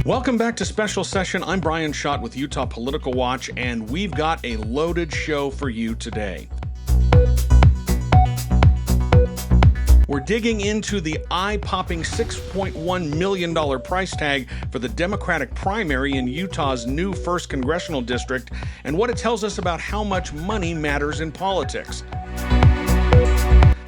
Welcome back to Special Session. I'm Bryan Schott with Utah Political Watch, and we've got a loaded show for you today. We're digging into the eye-popping $6.1 million price tag for the Democratic primary in Utah's new 1st Congressional District and what it tells us about how much money matters in politics.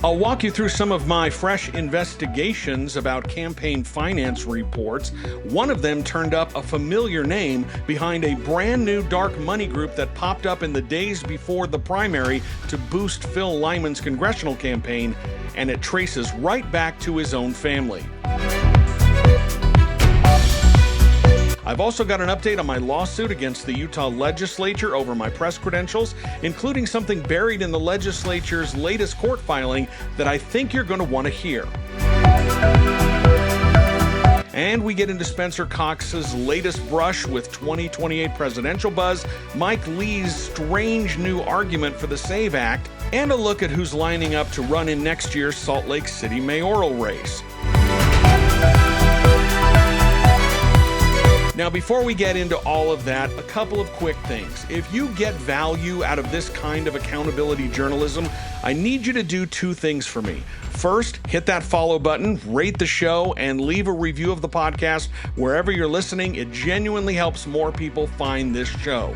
I'll walk you through some of my fresh investigations about campaign finance reports. One of them turned up a familiar name behind a brand new dark money group that popped up in the days before the primary to boost Phil Lyman's congressional campaign, and it traces right back to his own family. I've also got an update on my lawsuit against the Utah Legislature over my press credentials, including something buried in the legislature's latest court filing that I think you're going to want to hear. And we get into Spencer Cox's latest brush with 2028 presidential buzz, Mike Lee's strange new argument for the SAVE Act, and a look at who's lining up to run in next year's Salt Lake City mayoral race. Now, before we get into all of that, a couple of quick things. If you get value out of this kind of accountability journalism, I need you to do two things for me. First, hit that follow button, rate the show, and leave a review of the podcast wherever you're listening. It genuinely helps more people find this show.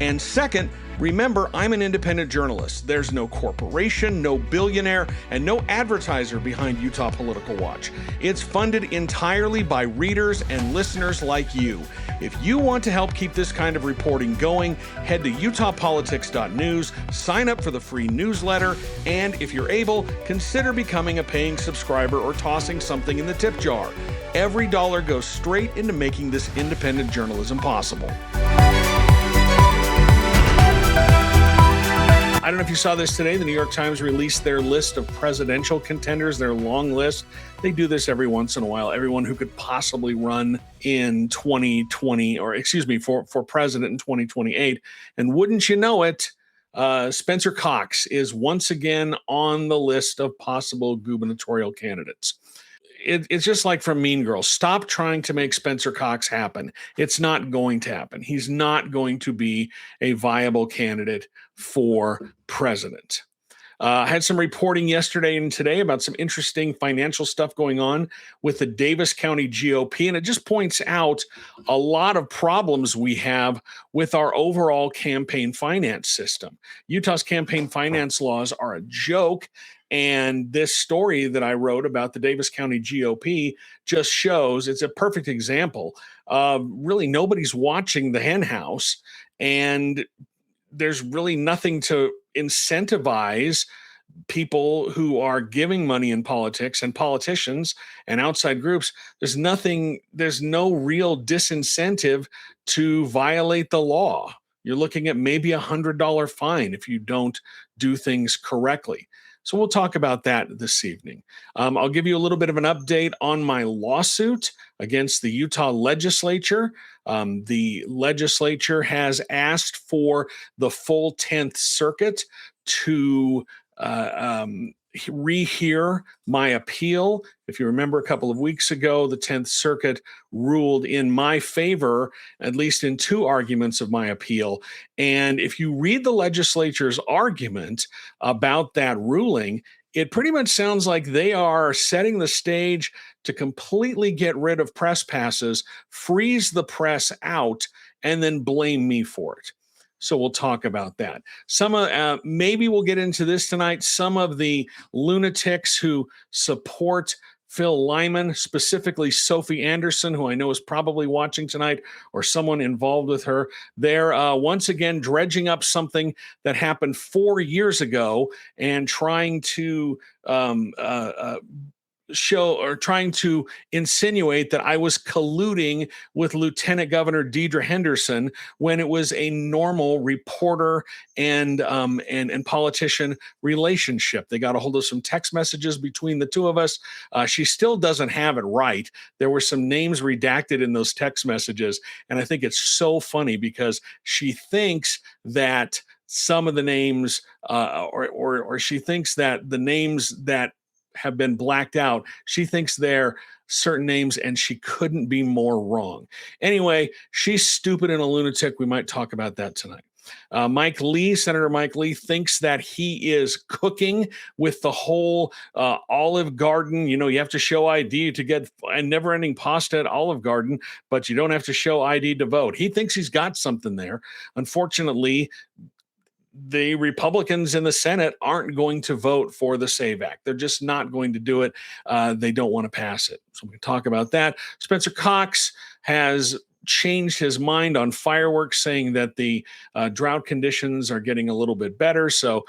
And second, remember, I'm an independent journalist. There's no corporation, no billionaire, and no advertiser behind Utah Political Watch. It's funded entirely by readers and listeners like you. If you want to help keep this kind of reporting going, head to utahpolitics.news, sign up for the free newsletter, and if you're able, consider becoming a paying subscriber or tossing something in the tip jar. Every dollar goes straight into making this independent journalism possible. I don't know if you saw this today. The New York Times released their list of presidential contenders, their long list. They do this every once in a while. Everyone who could possibly run in 2020, for president in 2028. And wouldn't you know it, Spencer Cox is once again on the list of possible gubernatorial candidates. It's just like from Mean Girls. Stop trying to make Spencer Cox happen. It's not going to happen. He's not going to be a viable candidate for president. I had some reporting yesterday and today about some interesting financial stuff going on with the Davis County GOP, and it just points out a lot of problems we have with our overall campaign finance system. Utah's campaign finance laws are a joke. And this story that I wrote about the Davis County GOP just shows it's a perfect example of really nobody's watching the hen house, and there's really nothing to incentivize people who are giving money in politics and politicians and outside groups. There's no real disincentive to violate the law. You're looking at maybe $100 fine if you don't do things correctly. So we'll talk about that this evening. I'll give you a little bit of an update on my lawsuit against the Utah Legislature. The legislature has asked for the full 10th Circuit to rehear my appeal. If you remember, a couple of weeks ago, the 10th Circuit ruled in my favor, at least in two arguments of my appeal. And if you read the legislature's argument about that ruling, it pretty much sounds like they are setting the stage to completely get rid of press passes, freeze the press out, and then blame me for it. So we'll talk about that. Maybe we'll get into this tonight. Some of the lunatics who support Phil Lyman, specifically Sophie Anderson, who I know is probably watching tonight, or someone involved with her, they're once again dredging up something that happened 4 years ago and trying to trying to insinuate that I was colluding with Lieutenant Governor Deidre Henderson when it was a normal reporter and politician relationship. They got a hold of some text messages between the two of us. She still doesn't have it right. There were some names redacted in those text messages, and I think it's so funny because she thinks that some of the names, or she thinks that the names that have been blacked out, she thinks they're certain names, and she couldn't be more wrong. Anyway, she's stupid and a lunatic. We might talk about that tonight. Senator Mike Lee, thinks that he is cooking with the whole Olive Garden. You know, you have to show ID to get a never-ending pasta at Olive Garden, but you don't have to show ID to vote. He thinks he's got something there. Unfortunately, the Republicans in the Senate aren't going to vote for the SAVE Act. They're just not going to do it. They don't want to pass it. So we can talk about that. Spencer Cox has changed his mind on fireworks, saying that the drought conditions are getting a little bit better. So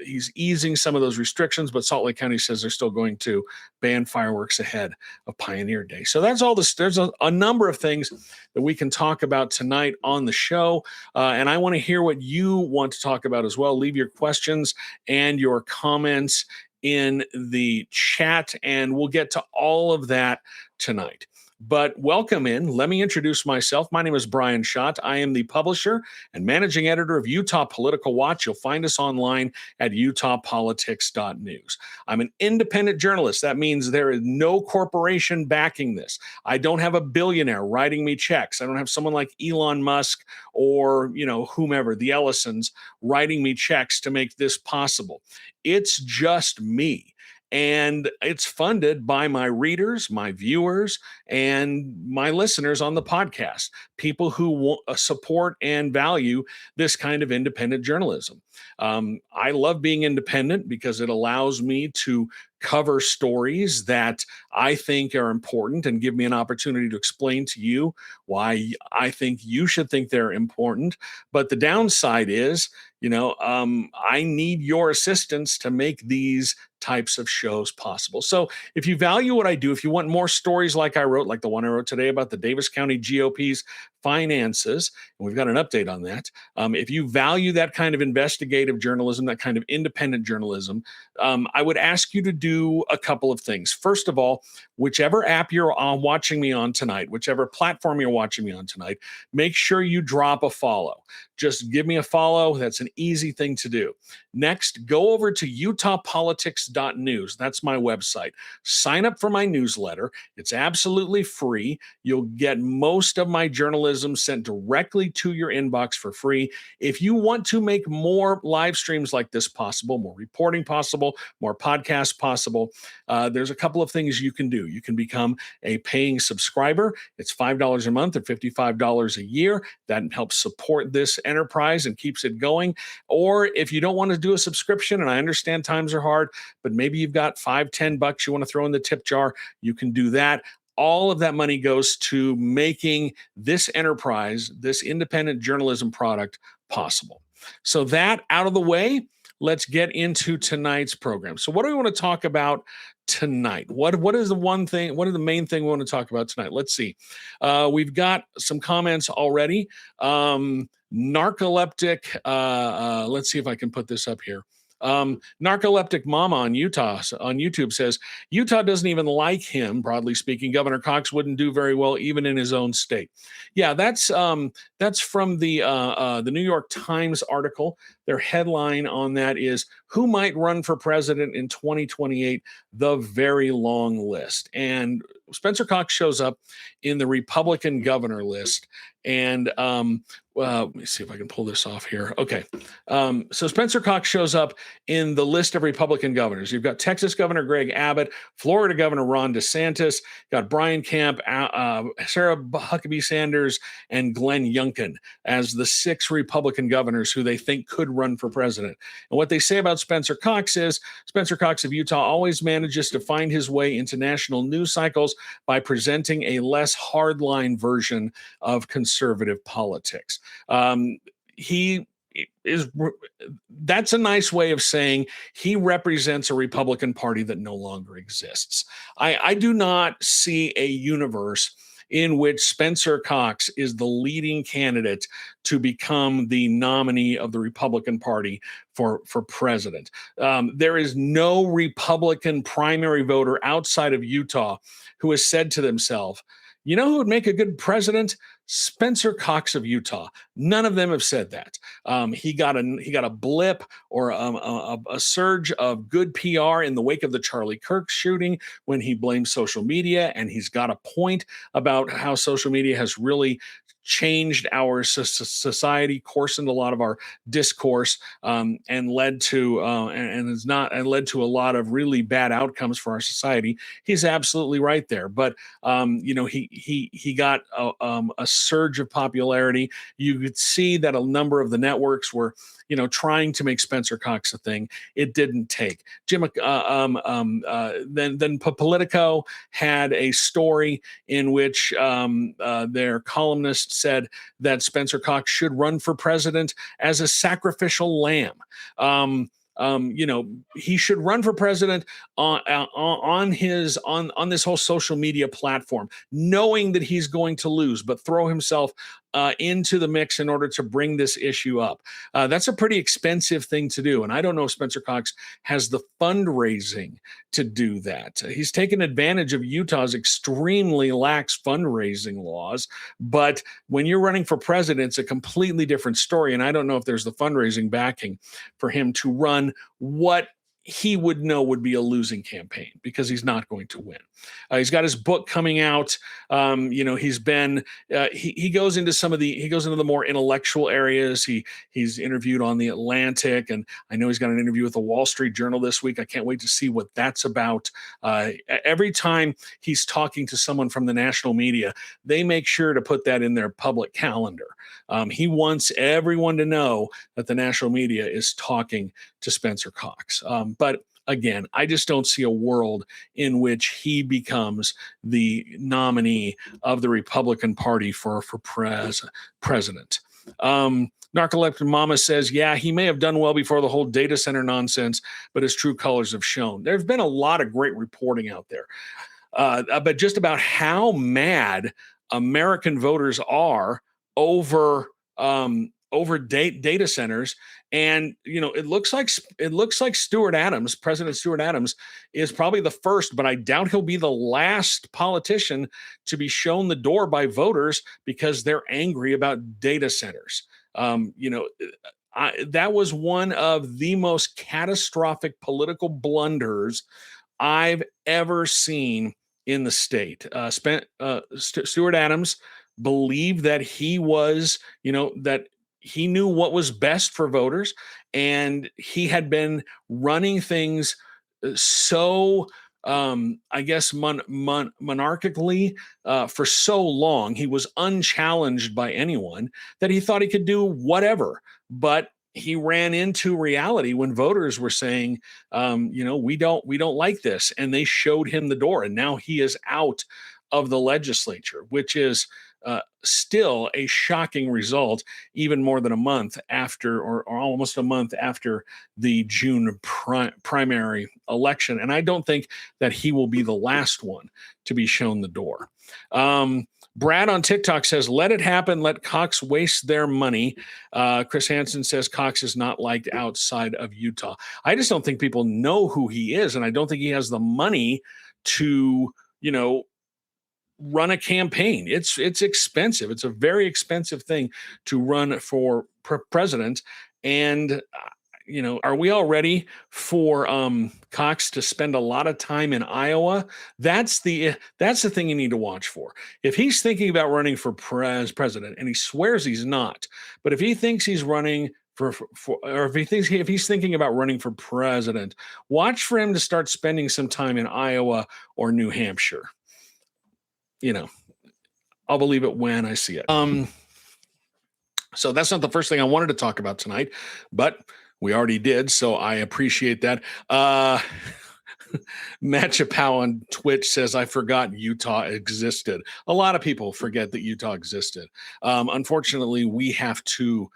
he's easing some of those restrictions, but Salt Lake County says they're still going to ban fireworks ahead of Pioneer Day. So that's all this. There's a number of things that we can talk about tonight on the show. And I want to hear what you want to talk about as well. Leave your questions and your comments in the chat, and we'll get to all of that tonight. But welcome in. Let me introduce myself. My name is Bryan Schott. I am the publisher and managing editor of Utah Political Watch. You'll find us online at utahpolitics.news. I'm an independent journalist. That means there is no corporation backing this. I don't have a billionaire writing me checks. I don't have someone like Elon Musk or, whomever, the Ellisons, writing me checks to make this possible. It's just me. And it's funded by my readers, my viewers, and my listeners on the podcast, people who support and value this kind of independent journalism. I love being independent because it allows me to cover stories that I think are important and give me an opportunity to explain to you why I think you should think they're important. But the downside is, I need your assistance to make these types of shows possible. So if you value what I do, if you want more stories like I wrote, like the one I wrote today about the Davis County GOP's finances, and we've got an update on that. If you value that kind of investigative journalism, that kind of independent journalism, I would ask you to do a couple of things. First of all, whichever app you're watching me on tonight, whichever platform you're watching me on tonight, make sure you drop a follow. Just give me a follow. That's an easy thing to do. Next, go over to utahpolitics.news. That's my website. Sign up for my newsletter. It's absolutely free. You'll get most of my journalism sent directly to your inbox for free. If you want to make more live streams like this possible, more reporting possible, more podcasts possible, there's a couple of things you can do. You can become a paying subscriber. It's $5 a month or $55 a year. That helps support this enterprise and keeps it going. Or if you don't want to do a subscription, and I understand times are hard, but maybe you've got $5-10 you want to throw in the tip jar, you can do that. All of that money goes to making this enterprise, this independent journalism product possible. So that out of the way, let's get into tonight's program. So what do we want to talk about tonight? What is the one thing? What is the main thing we want to talk about tonight? Let's see. We've got some comments already. Narcoleptic. Let's see if I can put this up here. Narcoleptic Mama on YouTube says Utah doesn't even like him. Broadly speaking, Governor Cox wouldn't do very well even in his own state. Yeah, that's from the New York Times article. Their headline on that is "Who Might Run for President in 2028? The Very Long List." And Spencer Cox shows up in the Republican governor list. And let me see if I can pull this off here. Okay. So Spencer Cox shows up in the list of Republican governors. You've got Texas Governor Greg Abbott, Florida Governor Ron DeSantis, got Brian Kemp, Sarah Huckabee Sanders, and Glenn Youngkin as the 6 Republican governors who they think could run for president. And what they say about Spencer Cox is Spencer Cox of Utah always manages to find his way into national news cycles by presenting a less hardline version of conservative politics. That's a nice way of saying he represents a Republican Party that no longer exists. I do not see a universe in which Spencer Cox is the leading candidate to become the nominee of the Republican Party for president. There is no Republican primary voter outside of Utah who has said to themselves, you know who would make a good president? Spencer Cox of Utah. None of them have said that. He got a blip or a surge of good PR in the wake of the Charlie Kirk shooting when he blamed social media, and he's got a point about how social media has really changed our society, coarsened a lot of our discourse, and led to led to a lot of really bad outcomes for our society. He's absolutely right there. But he got a surge of popularity. You could see that a number of the networks were trying to make Spencer Cox a thing. It didn't take. Then Politico had a story in which their columnist said that Spencer Cox should run for president as a sacrificial lamb. He should run for president on this whole social media platform, knowing that he's going to lose, but throw himself into the mix in order to bring this issue up. That's a pretty expensive thing to do. And I don't know if Spencer Cox has the fundraising to do that. He's taken advantage of Utah's extremely lax fundraising laws. But when you're running for president, it's a completely different story. And I don't know if there's the fundraising backing for him to run what he would know would be a losing campaign, because he's not going to win. He's got his book coming out. He's been he goes into the more intellectual areas. He's interviewed on the Atlantic, and I know he's got an interview with the Wall Street Journal this week. I can't wait to see what that's about. Every time he's talking to someone from the national media, they make sure to put that in their public calendar. He wants everyone to know that the national media is talking to Spencer Cox. But again, I just don't see a world in which he becomes the nominee of the Republican Party for president. Narcoleptic Mama says, yeah, he may have done well before the whole data center nonsense, but his true colors have shown. There's been a lot of great reporting out there, but just about how mad American voters are over data centers. And it looks like President Stuart Adams is probably the first, but I doubt he'll be the last politician to be shown the door by voters because they're angry about data centers. That was one of the most catastrophic political blunders I've ever seen in the state. Stuart Adams believed that he was, that he knew what was best for voters, and he had been running things so, I guess, monarchically for so long. He was unchallenged by anyone that he thought he could do whatever. But he ran into reality when voters were saying, we don't like this, and they showed him the door, and now he is out of the legislature, which is still a shocking result, even more than a month after, or almost a month after the June primary election. And I don't think that he will be the last one to be shown the door. Brad on TikTok says, let it happen. Let Cox waste their money. Chris Hansen says Cox is not liked outside of Utah. I just don't think people know who he is. And I don't think he has the money to, run a campaign. It's expensive. It's a very expensive thing to run for president. And, are we all ready for Cox to spend a lot of time in Iowa? That's the thing you need to watch for. If he's thinking about running for president, and he swears he's not, but if he thinks he's running if he's thinking about running for president, watch for him to start spending some time in Iowa or New Hampshire. I'll believe it when I see it. So that's not the first thing I wanted to talk about tonight, but we already did, so I appreciate that. Matt Chappelle on Twitch says, I forgot Utah existed. A lot of people forget that Utah existed. Unfortunately, we have to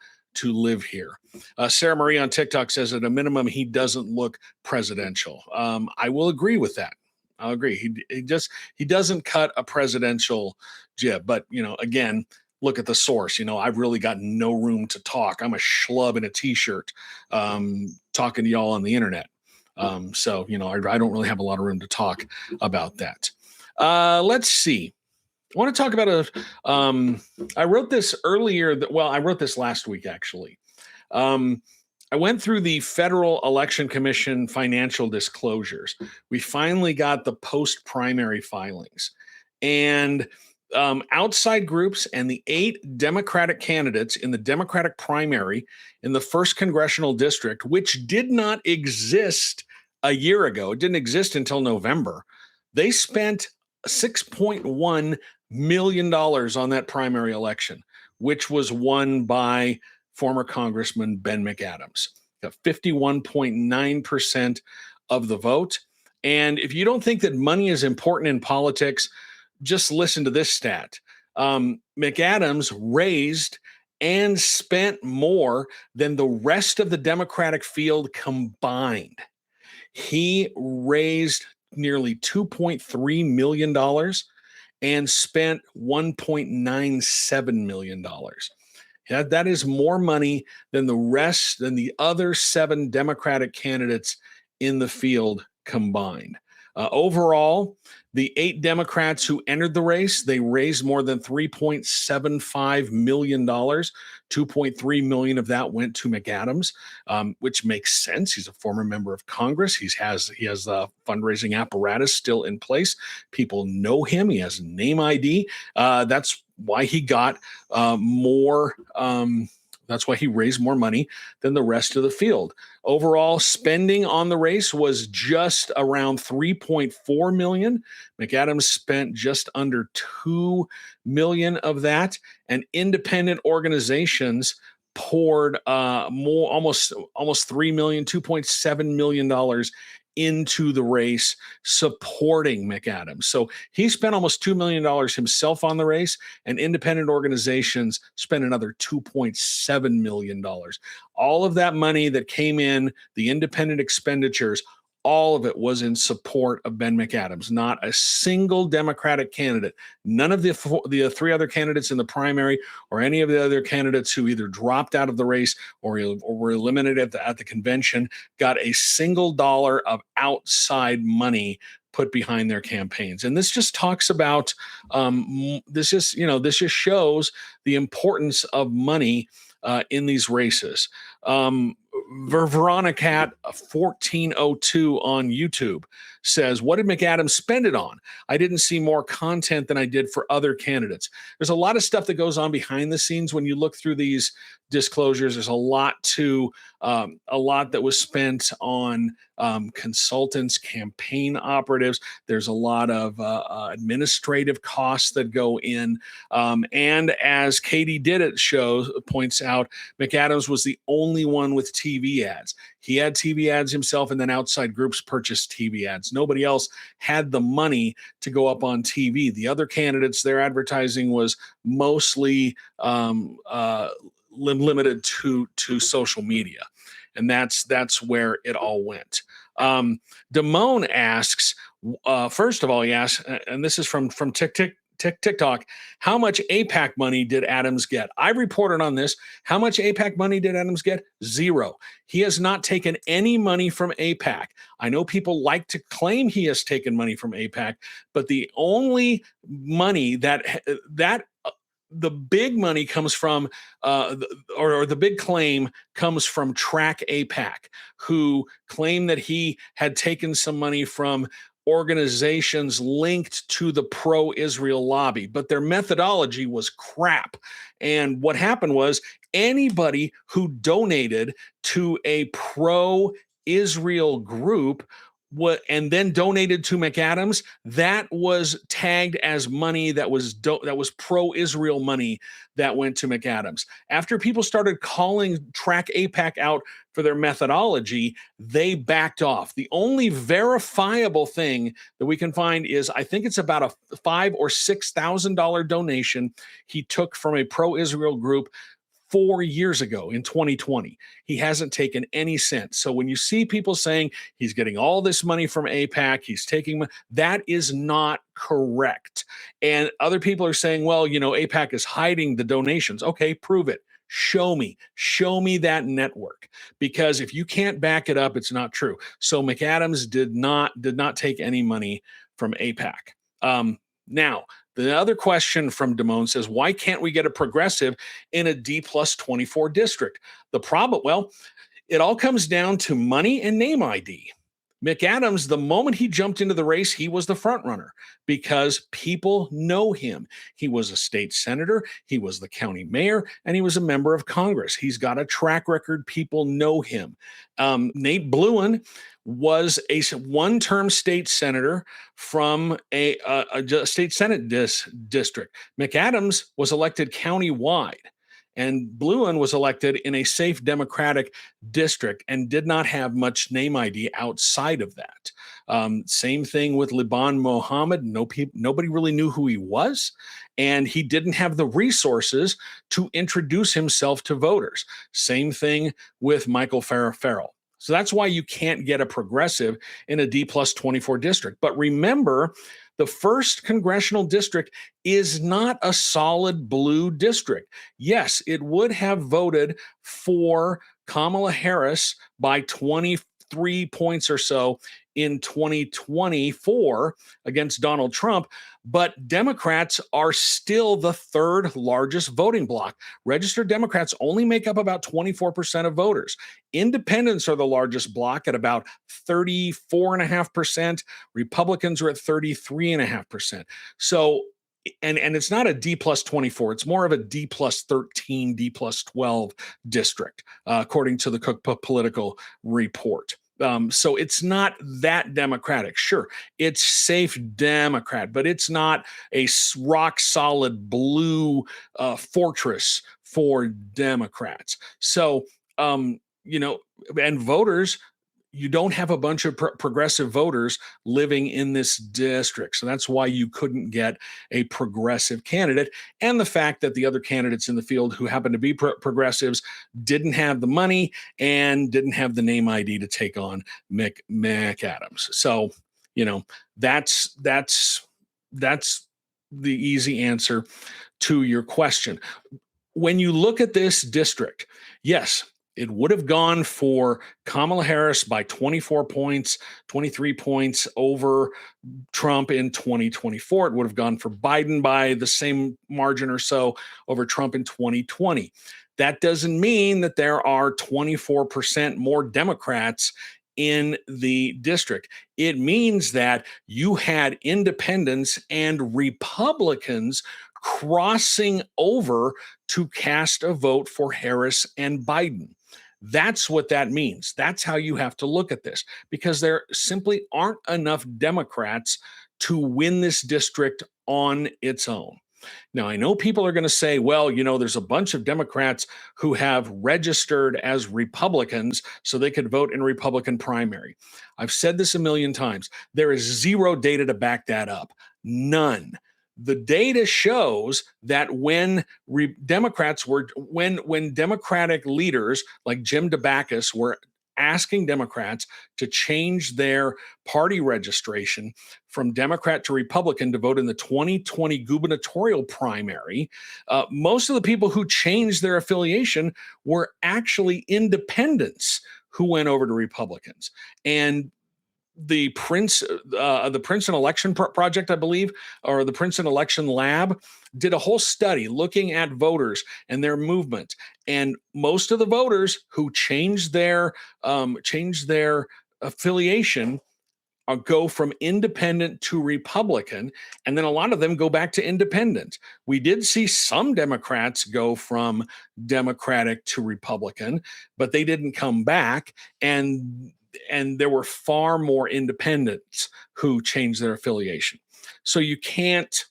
live here. Sarah Marie on TikTok says, at a minimum, he doesn't look presidential. I will agree with that. I'll agree. He doesn't cut a presidential jib, but again, look at the source. I've really got no room to talk. I'm a schlub in a t-shirt, talking to y'all on the internet. So I don't really have a lot of room to talk about that. Let's see. I want to talk about I wrote this earlier. I wrote this last week, actually. Um, I went through the Federal Election Commission financial disclosures. We finally got the post-primary filings. And outside groups and the 8 Democratic candidates in the Democratic primary in the 1st Congressional District, which did not exist a year ago, it didn't exist until November, they spent $6.1 million on that primary election, which was won by former Congressman Ben McAdams. Got 51.9% of the vote. And if you don't think that money is important in politics, just listen to this stat. McAdams raised and spent more than the rest of the Democratic field combined. He raised nearly $2.3 million and spent $1.97 million. That is more money than the other 7 Democratic candidates in the field combined. Overall, the 8 Democrats who entered the race, they raised more than $3.75 million. $2.3 million of that went to McAdams, which makes sense. He's a former member of Congress. He has a fundraising apparatus still in place. People know him. He has name ID. That's why he got more. That's why he raised more money than the rest of the field. Overall spending on the race was just around $3.4 million. McAdams spent just under $2 million of that, and independent organizations poured almost $3 million, $2.7 million into the race supporting McAdams. So he spent almost $2 million himself on the race, and independent organizations spent another $2.7 million. All of that money that came in, the independent expenditures, all of it was in support of Ben McAdams. Not a single Democratic candidate, none of the 3 other candidates in the primary or any of the other candidates who either dropped out of the race or were eliminated at the convention got a single dollar of outside money put behind their campaigns. And this just talks about this just shows the importance of money in these races. Veronica 1402 on YouTube says, what did McAdams spend it on? I didn't see more content than I did for other candidates. There's a lot of stuff that goes on behind the scenes when you look through these disclosures. There's a lot that was spent on consultants, campaign operatives. There's a lot of administrative costs that go in. And as Katie points out, McAdams was the only one with TV ads. He had TV ads himself, and then outside groups purchased TV ads. Nobody else had the money to go up on TV. The other candidates, their advertising was mostly limited to social media. And that's where it all went. Damone asks, first of all, he asks, and this is from TikTok, how much AIPAC money did Adams get? I reported on this. How much AIPAC money did Adams get? Zero. He has not taken any money from AIPAC. I know people like to claim he has taken money from AIPAC, but the only money the big money comes from, or the big claim comes from Track AIPAC, who claimed that he had taken some money from organizations linked to the pro-Israel lobby, but their methodology was crap. And what happened was anybody who donated to a pro-Israel group and then donated to McAdams, that was tagged as money that was pro-Israel money that went to McAdams. After people started calling Track AIPAC out for their methodology, they backed off. The only verifiable thing that we can find is, I think it's about a $5,000 or $6,000 donation he took from a pro-Israel group 4 years ago in 2020. He hasn't taken any cents. So when you see people saying he's getting all this money from AIPAC, he's taking, that is not correct. And other people are saying, well, AIPAC is hiding the donations. Okay, prove it. Show me that network, because if you can't back it up, it's not true. So McAdams did not take any money from AIPAC. Now, The other question from Damone says, why can't we get a progressive in a D+24 district? The problem, well, it all comes down to money and name ID. McAdams, the moment he jumped into the race, he was the front runner because people know him. He was a state senator, he was the county mayor, and he was a member of Congress. He's got a track record. People know him. Nate Bluin was a one-term state senator from a state senate district. McAdams was elected county-wide. And Bluin was elected in a safe Democratic district and did not have much name ID outside of that. Same thing with Liban Mohammed. Nobody really knew who he was, and he didn't have the resources to introduce himself to voters. Same thing with Michael Farrell. So that's why you can't get a progressive in a D+24 district. But remember, the first congressional district is not a solid blue district. Yes, it would have voted for Kamala Harris by 23 points or so in 2024 against Donald Trump, but Democrats are still the third largest voting bloc. Registered Democrats only make up about 24% of voters. Independents are the largest bloc at about 34.5%. Republicans are at 33.5%. So, and it's not a D+24, it's more of a D+13, D+12 district, according to the Cook Political Report. So it's not that Democratic. Sure, it's safe Democrat, but it's not a rock solid blue fortress for Democrats. So, and voters, you don't have a bunch of progressive voters living in this district. So that's why you couldn't get a progressive candidate. And the fact that the other candidates in the field who happen to be progressives didn't have the money and didn't have the name ID to take on McAdams. So, that's the easy answer to your question. When you look at this district, yes, it would have gone for Kamala Harris by 24 points, 23 points over Trump in 2024. It would have gone for Biden by the same margin or so over Trump in 2020. That doesn't mean that there are 24% more Democrats in the district. It means that you had independents and Republicans crossing over to cast a vote for Harris and Biden. That's what that means. That's how you have to look at this, because there simply aren't enough Democrats to win this district on its own. Now, I know people are going to say, well, there's a bunch of Democrats who have registered as Republicans so they could vote in a Republican primary. I've said this a million times. There is zero data to back that up. None. The data shows that when Democratic leaders like Jim DeBacchus were asking Democrats to change their party registration from Democrat to Republican to vote in the 2020 gubernatorial primary, most of the people who changed their affiliation were actually independents who went over to Republicans. And the Princeton Election Project, I believe, or the Princeton Election Lab, did a whole study looking at voters and their movement. And most of the voters who changed their affiliation go from independent to Republican, and then a lot of them go back to independent. We did see some Democrats go from Democratic to Republican, but they didn't come back. And there were far more independents who changed their affiliation. So you can't,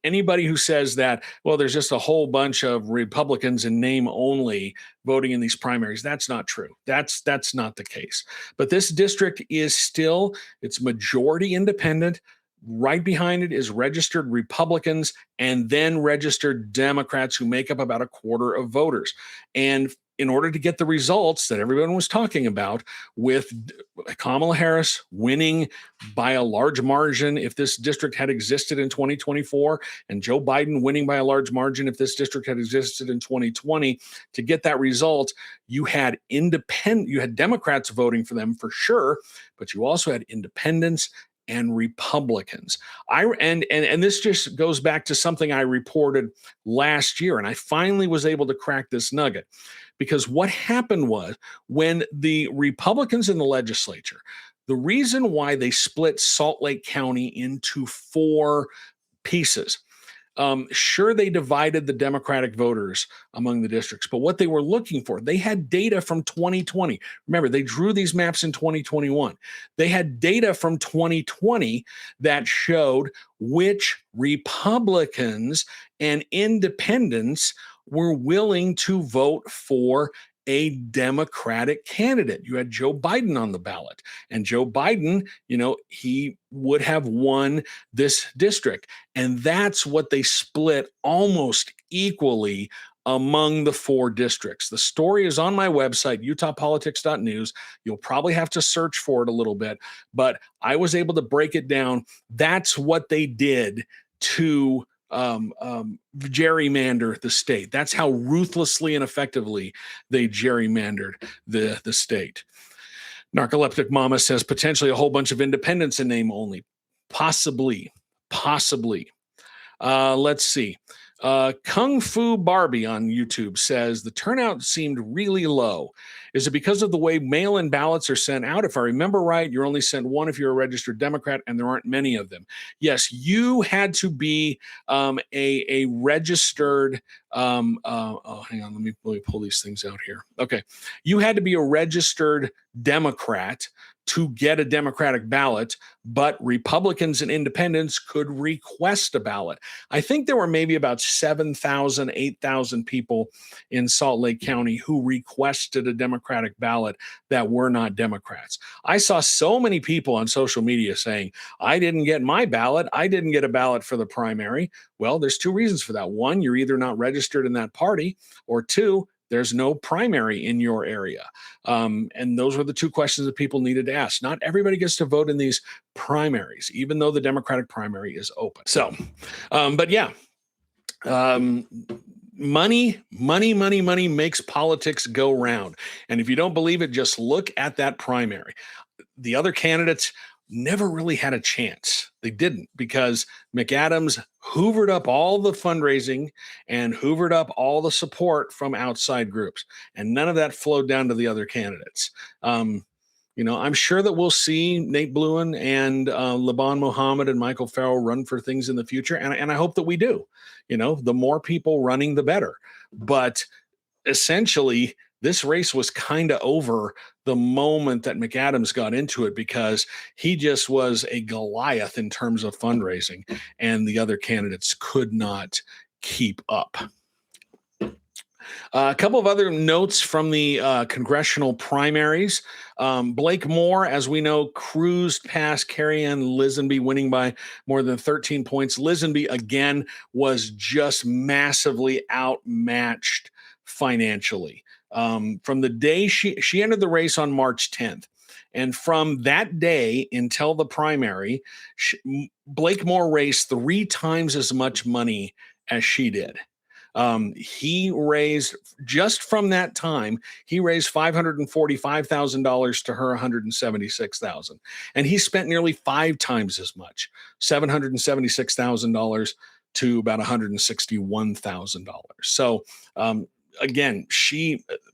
anybody who says that, well, there's just a whole bunch of Republicans in name only voting in these primaries, that's not true. That's not the case. But this district is still, it's majority independent. Right behind it is registered Republicans and then registered Democrats who make up about a quarter of voters. And in order to get the results that everyone was talking about, with Kamala Harris winning by a large margin if this district had existed in 2024, and Joe Biden winning by a large margin if this district had existed in 2020, to get that result, you had Democrats voting for them for sure, but you also had independents and Republicans. And this just goes back to something I reported last year, and I finally was able to crack this nugget. Because what happened was, when the Republicans in the legislature, the reason why they split Salt Lake County into 4 pieces. Sure, they divided the Democratic voters among the districts, but what they were looking for, they had data from 2020. Remember, they drew these maps in 2021. They had data from 2020 that showed which Republicans and independents were willing to vote for a Democratic candidate. You had Joe Biden on the ballot, and Joe Biden, he would have won this district. And that's what they split almost equally among the 4 districts. The story is on my website, utahpolitics.news. You'll probably have to search for it a little bit, but I was able to break it down. That's what they did to gerrymander the state. That's how ruthlessly and effectively they gerrymandered the state. Narcoleptic Mama says potentially a whole bunch of independents in name only. Possibly. Let's see. Kung Fu Barbie on YouTube says the turnout seemed really low. Is it because of the way mail-in ballots are sent out? If I remember right, you're only sent one if you're a registered Democrat, and there aren't many of them. Yes, you had to be a registered. Hang on, let me pull these things out here. Okay, you had to be a registered Democrat to get a Democratic ballot, but Republicans and independents could request a ballot. I think there were maybe about 7,000, 8,000 people in Salt Lake County who requested a Democratic ballot that were not Democrats. I saw so many people on social media saying, I didn't get my ballot. I didn't get a ballot for the primary. Well, there's 2 reasons for that. 1, you're either not registered in that party, or 2, there's no primary in your area. And those were the 2 questions that people needed to ask. Not everybody gets to vote in these primaries, even though the Democratic primary is open. So, but yeah, money makes politics go round. And if you don't believe it, just look at that primary. The other candidates never really had a chance. They didn't, because McAdams hoovered up all the fundraising and hoovered up all the support from outside groups, and none of that flowed down to the other candidates. I'm sure that we'll see Nate Bluin and Laban Mohammed and Michael Farrell run for things in the future, and I hope that we do. The more people running, the better. But essentially, this race was kind of over the moment that McAdams got into it, because he just was a Goliath in terms of fundraising, and the other candidates could not keep up. A couple of other notes from the congressional primaries. Blake Moore, as we know, cruised past Carrie-Ann Lisenby, winning by more than 13 points. Lisenby, again, was just massively outmatched financially. From the day she entered the race on March 10th, and from that day until the primary, Blake Moore raised 3 times as much money as she did. He raised, just from that time, he raised $545,000 to her $176,000, and he spent nearly 5 times as much, $776,000 to about $161,000. So, again,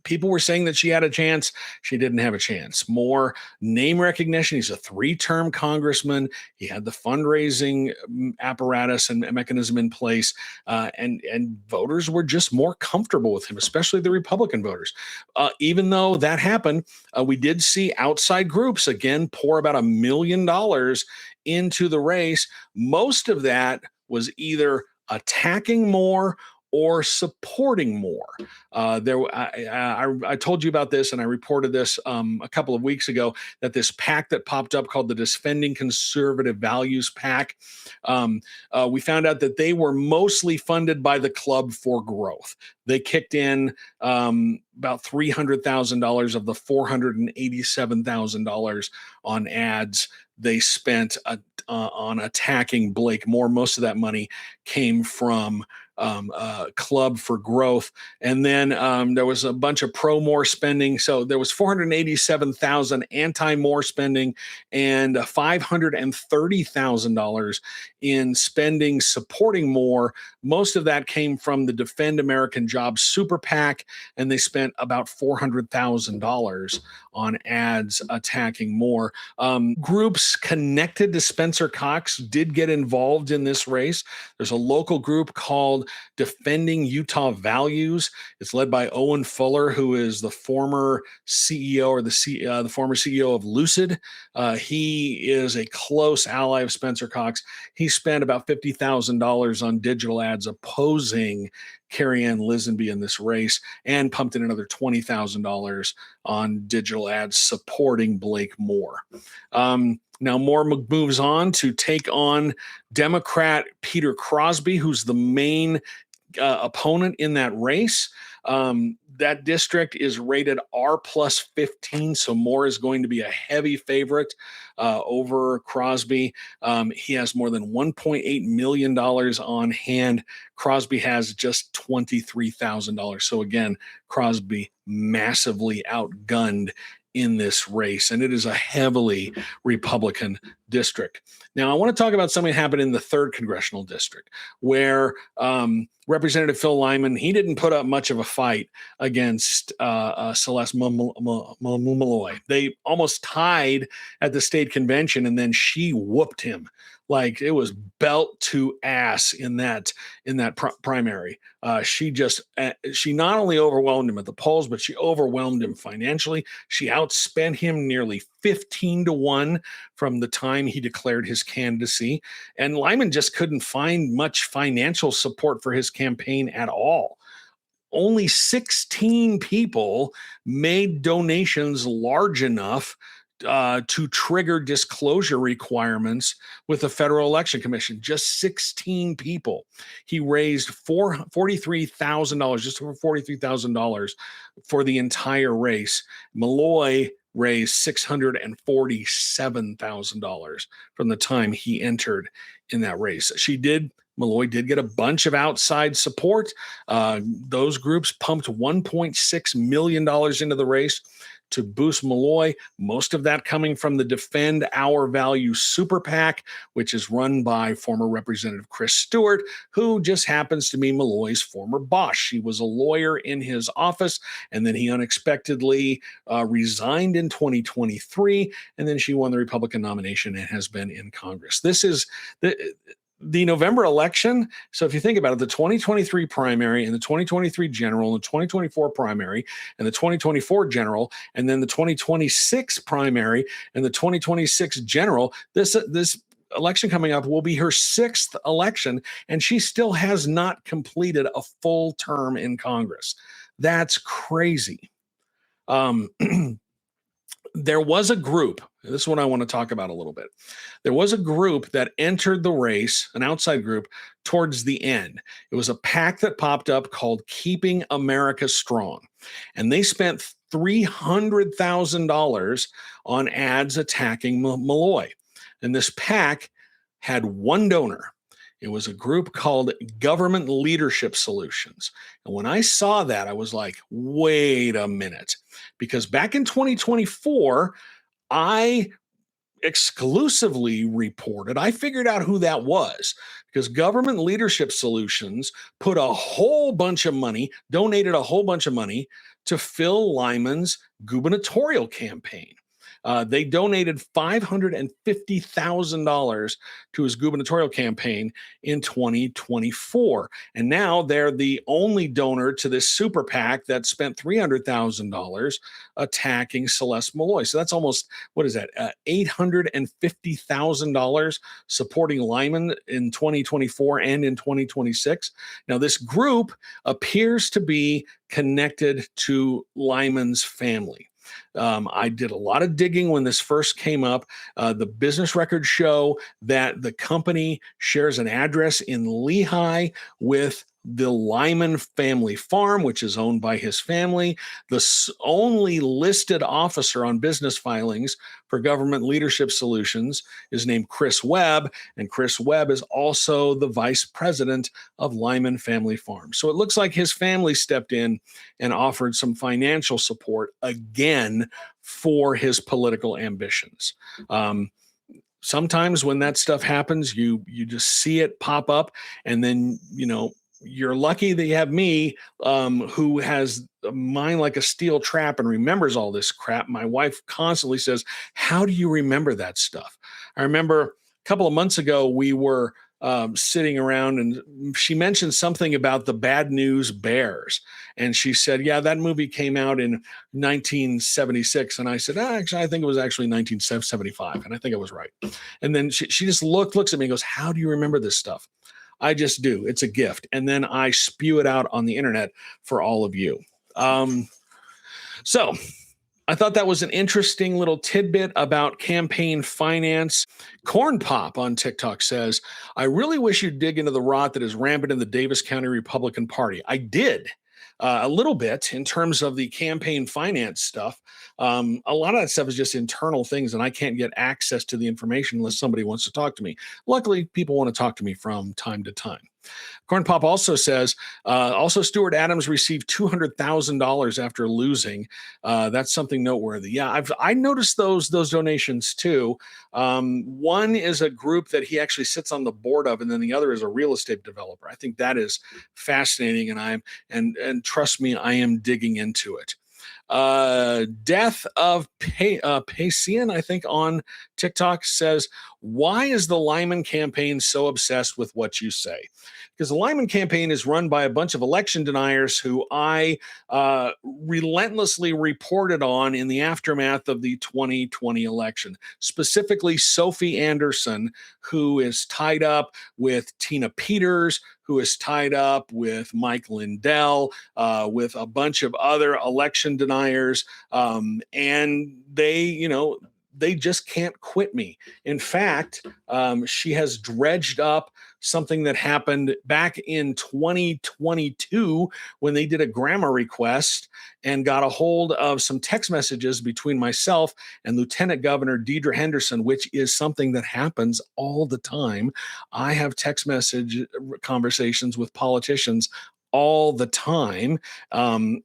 people were saying that she had a chance. She didn't have a chance. More name recognition. He's a 3-term congressman. He had the fundraising apparatus and mechanism in place, and voters were just more comfortable with him, especially the Republican voters. Even though that happened, we did see outside groups again pour about $1 million into the race. Most of that was either attacking Moore or supporting Moore. I told you about this, and I reported this a couple of weeks ago, that this PAC that popped up called the Defending Conservative Values PAC, we found out that they were mostly funded by the Club for Growth. They kicked in about $300,000 of the $487,000 on ads they spent on attacking Blake Moore. Most of that money came from club for growth. And then there was a bunch of pro-Moore spending. So there was $487,000 anti-Moore spending and $530,000 in spending supporting Moore. Most of that came from the Defend American Jobs Super PAC, and they spent about $400,000 on ads attacking Moore. Groups connected to Spencer Cox did get involved in this race. There's a local group called Defending Utah Values. It's led by Owen Fuller, who is the former CEO or the former CEO of Lucid. He is a close ally of Spencer Cox. He spent about $50,000 on digital ads opposing Carrie Ann Lisenby in this race and pumped in another $20,000 on digital ads supporting Blake Moore. Now Moore moves on to take on Democrat Peter Crosby, who's the main opponent in that race. That district is rated R+15, so Moore is going to be a heavy favorite over Crosby. He has more than $1.8 million on hand. Crosby has just $23,000. So again, Crosby massively outgunned in this race, and it is a heavily Republican district. Now, I want to talk about something that happened in the 3rd Congressional District, where Representative Phil Lyman, he didn't put up much of a fight against Celeste Maloy. They almost tied at the state convention, and then she whooped him. Like, it was belt to ass in that primary. She not only overwhelmed him at the polls, but she overwhelmed him financially. She outspent him nearly 15-1 from the time he declared his candidacy. And Lyman just couldn't find much financial support for his campaign at all. Only 16 people made donations large enough to trigger disclosure requirements with the Federal Election Commission. Just 16 people. He raised $43,000, just over $43,000 for the entire race. Maloy raised $647,000 from the time he entered in that race. Maloy did get a bunch of outside support. Those groups pumped $1.6 million into the race to boost Maloy, most of that coming from the Defend Our Values Super PAC, which is run by former Representative Chris Stewart, who just happens to be Maloy's former boss. She was a lawyer in his office, and then he unexpectedly resigned in 2023, and then she won the Republican nomination and has been in Congress. This is the November election. So if you think about it, the 2023 primary and the 2023 general and the 2024 primary and the 2024 general, and then the 2026 primary and the 2026 general, this election coming up will be her 6th election, and she still has not completed a full term in Congress. That's crazy. There was a group, this is what I want to talk about a little bit. There was a group that entered the race, an outside group, towards the end. It was a PAC that popped up called Keeping America Strong. And they spent $300,000 on ads attacking Maloy. And this PAC had one donor. It was a group called Government Leadership Solutions. And when I saw that, I was like, wait a minute. Because back in 2024, I exclusively reported, I figured out who that was, because Government Leadership Solutions put a whole bunch of money, donated a whole bunch of money to Phil Lyman's gubernatorial campaign. They donated $550,000 to his gubernatorial campaign in 2024. And now they're the only donor to this super PAC that spent $300,000 attacking Celeste Maloy. So that's almost, $850,000 supporting Lyman in 2024 and in 2026. Now, this group appears to be connected to Lyman's family. I did a lot of digging when this first came up. The business records show that the company shares an address in Lehi with the Lyman family farm, which is owned by his family. The only listed officer on business filings for Government Leadership Solutions is named Chris Webb, and Chris Webb is also the vice president of Lyman Family Farm. So it looks like his family stepped in and offered some financial support again for his political ambitions. Sometimes when that stuff happens, you just see it pop up, and then you're lucky that you have me, who has a mind like a steel trap and remembers all this crap. My wife constantly says, "How do you remember that stuff?" I remember a couple of months ago, we were sitting around, and she mentioned something about the Bad News Bears. And she said, "Yeah, that movie came out in 1976. And I said, "Actually, I think it was actually 1975. And I think I was right. And then she just looks at me and goes, "How do you remember this stuff?" I just do. It's a gift. And then I spew it out on the internet for all of you. So I thought that was an interesting little tidbit about campaign finance. Corn Pop on TikTok says, "I really wish you'd dig into the rot that is rampant in the Davis County Republican Party." I did. A little bit in terms of the campaign finance stuff. A lot of that stuff is just internal things, and I can't get access to the information unless somebody wants to talk to me. Luckily, people want to talk to me from time to time. Corn Pop also says, also Stuart Adams received $200,000 after losing. That's something noteworthy. Yeah, I noticed those donations too. One is a group that he actually sits on the board of, and then the other is a real estate developer. I think that is fascinating, and trust me, I am digging into it. Death of Pacian, I think, on TikTok says, "Why is the Lyman campaign so obsessed with what you say?" Because the Lyman campaign is run by a bunch of election deniers who I relentlessly reported on in the aftermath of the 2020 election, specifically Sophie Anderson, who is tied up with Tina Peters, who is tied up with Mike Lindell, with a bunch of other election deniers. And they just can't quit me. In fact, she has dredged up something that happened back in 2022 when they did a grammar request and got a hold of some text messages between myself and Lieutenant Governor Deidre Henderson, which is something that happens all the time. I have text message conversations with politicians all the time, and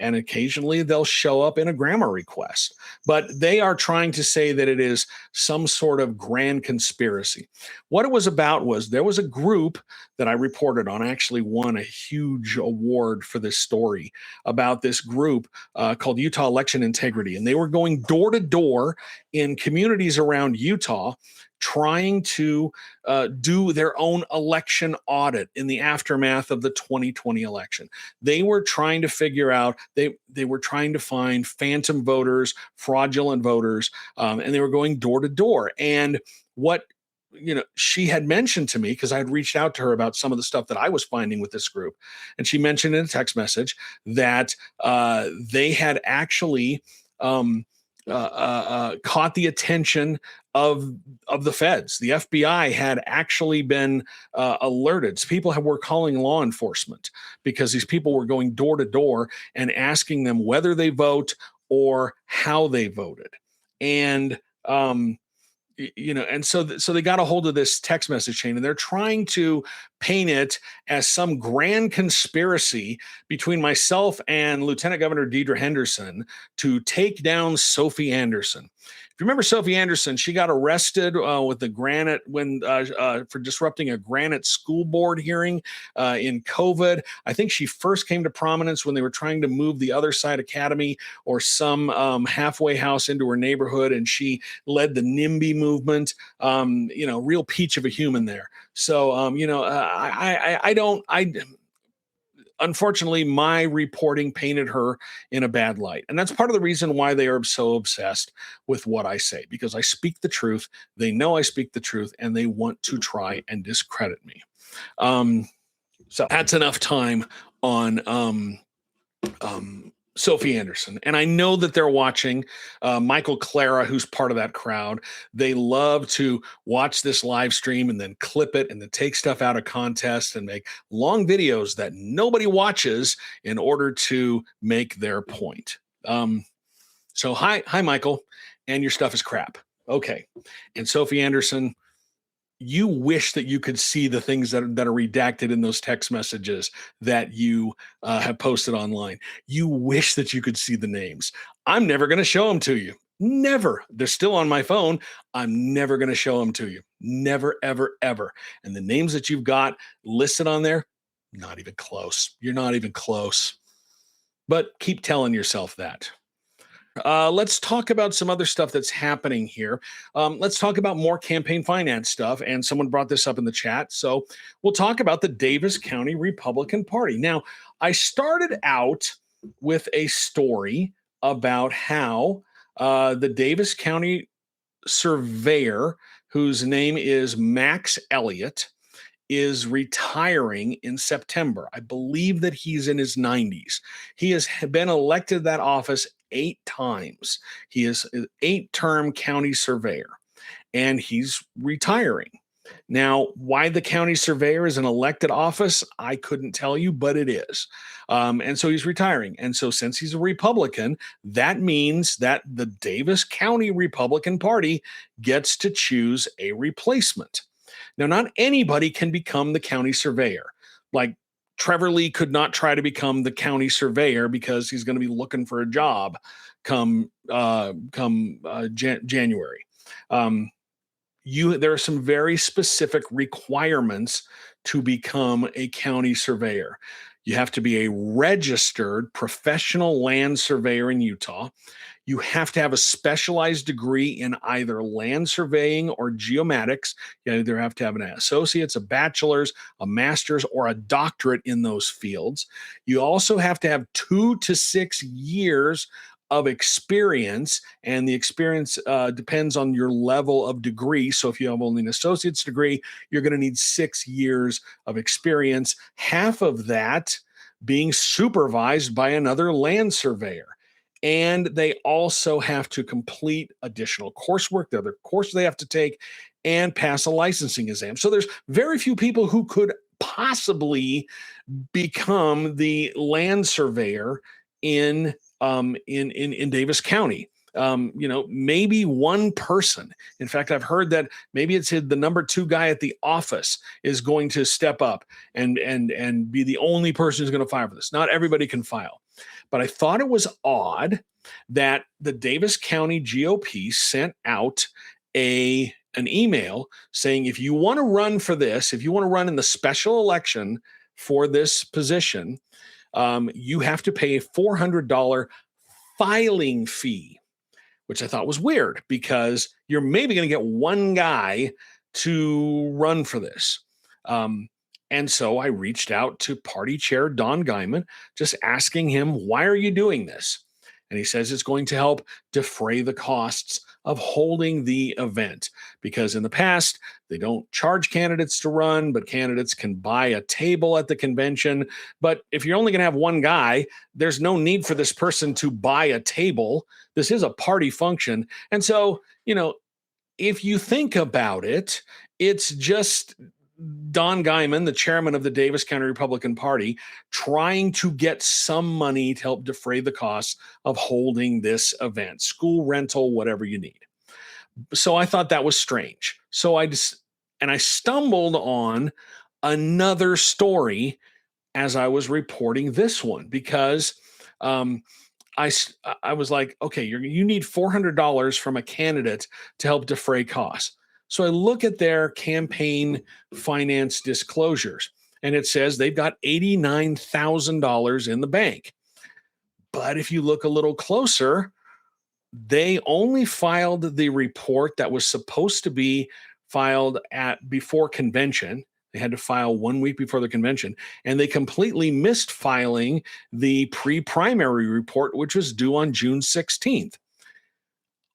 occasionally they'll show up in a grammar request. But they are trying to say that it is some sort of grand conspiracy. What it was about was there was a group that I reported on, actually won a huge award for this story about this group called Utah Election Integrity. And they were going door to door in communities around Utah, trying to do their own election audit in the aftermath of the 2020 election. They were trying to figure out, they were trying to find phantom voters, fraudulent voters, and they were going door to door. And what she had mentioned to me, because I had reached out to her about some of the stuff that I was finding with this group, and she mentioned in a text message that they had actually caught the attention of the feds. The FBI had actually been alerted. So people were calling law enforcement because these people were going door to door and asking them whether they vote or how they voted. And and so they got a hold of this text message chain, and they're trying to paint it as some grand conspiracy between myself and Lieutenant Governor Deidre Henderson to take down Sophie Anderson. If you remember Sophie Anderson, she got arrested with the Granite for disrupting a Granite school board hearing in COVID. I think she first came to prominence when they were trying to move the Other Side Academy or some halfway house into her neighborhood, and she led the NIMBY movement. Real peach of a human there. So unfortunately, my reporting painted her in a bad light. And that's part of the reason why they are so obsessed with what I say, because I speak the truth. They know I speak the truth, and they want to try and discredit me. So that's enough time on Sophie Anderson. And I know that they're watching. Michael Clara, who's part of that crowd, they love to watch this live stream and then clip it and then take stuff out of context and make long videos that nobody watches in order to make their point. So hi, Michael, and your stuff is crap. Okay. And Sophie Anderson, you wish that you could see the things that are redacted in those text messages that you have posted online. You wish that you could see the names. I'm never going to show them to you. Never. They're still on my phone. I'm never going to show them to you. Never, ever, ever. And the names that you've got listed on there, not even close. You're not even close. But keep telling yourself that. Let's talk about some other stuff that's happening here. Let's talk about more campaign finance stuff. And someone brought this up in the chat. So we'll talk about the Davis County Republican Party. Now, I started out with a story about how the Davis County surveyor, whose name is Max Elliott, is retiring in September. I believe that he's in his 90s. He has been elected to that office 8 times. He is an 8-term county surveyor, and he's retiring. Now, why the county surveyor is an elected office, I couldn't tell you, but it is. And so he's retiring. And so since he's a Republican, that means that the Davis County Republican Party gets to choose a replacement. Now, not anybody can become the county surveyor. Like Trevor Lee could not try to become the county surveyor because he's going to be looking for a job come January. There are some very specific requirements to become a county surveyor. You have to be a registered professional land surveyor in Utah. You have to have a specialized degree in either land surveying or geomatics. You either have to have an associate's, a bachelor's, a master's, or a doctorate in those fields. You also have to have 2 to 6 years of experience, and the experience depends on your level of degree. So if you have only an associate's degree, you're going to need 6 years of experience, half of that being supervised by another land surveyor. And they also have to complete additional coursework, the other course they have to take, and pass a licensing exam. So there's very few people who could possibly become the land surveyor in Davis County. Maybe one person. In fact, I've heard that maybe it's the number 2 guy at the office is going to step up and be the only person who's going to file for this. Not everybody can file. But I thought it was odd that the Davis County GOP sent out an email saying, if you want to run for this, if you want to run in the special election for this position, you have to pay a $400 filing fee, which I thought was weird because you're maybe going to get one guy to run for this. And so I reached out to party chair Don Guyman, just asking him, why are you doing this? And he says it's going to help defray the costs of holding the event, because in the past, they don't charge candidates to run, but candidates can buy a table at the convention. But if you're only going to have one guy, there's no need for this person to buy a table. This is a party function. And so, if you think about it, it's just Don Guyman, the chairman of the Davis County Republican Party, trying to get some money to help defray the costs of holding this event, school rental, whatever you need. So I thought that was strange. So I stumbled on another story as I was reporting this one, because I was like, okay, you need $400 from a candidate to help defray costs. So I look at their campaign finance disclosures, and it says they've got $89,000 in the bank. But if you look a little closer, they only filed the report that was supposed to be filed before convention. They had to file 1 week before the convention, and they completely missed filing the pre-primary report, which was due on June 16th.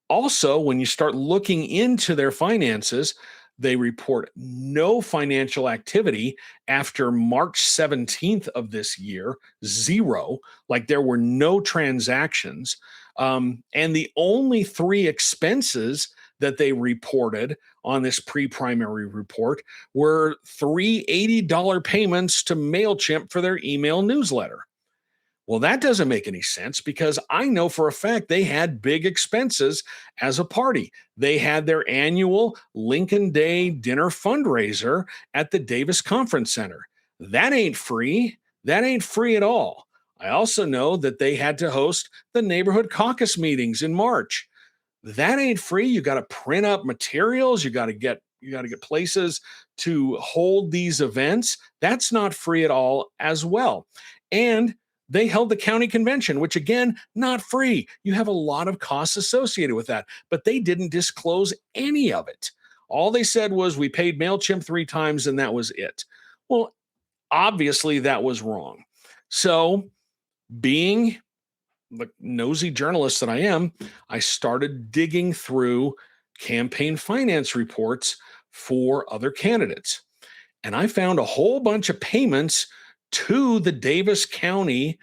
Also, when you start looking into their finances, They report no financial activity after March 17th of this year, zero, like there were no transactions. And the only three expenses that they reported on this pre-primary report were three $80 payments to MailChimp for their email newsletter. Well, that doesn't make any sense because I know for a fact they had big expenses as a party. They had their annual Lincoln Day dinner fundraiser at the Davis Conference Center. That ain't free. That ain't free at all. I also know that they had to host the neighborhood caucus meetings in March. That ain't free. You got to print up materials. You got to get places to hold these events. That's not free at all as well. And they held the county convention, which again, not free. You have a lot of costs associated with that, but they didn't disclose any of it. All they said was we paid MailChimp 3 times and that was it. Well, obviously that was wrong. So being the nosy journalist that I am, I started digging through campaign finance reports for other candidates. And I found a whole bunch of payments to the Davis County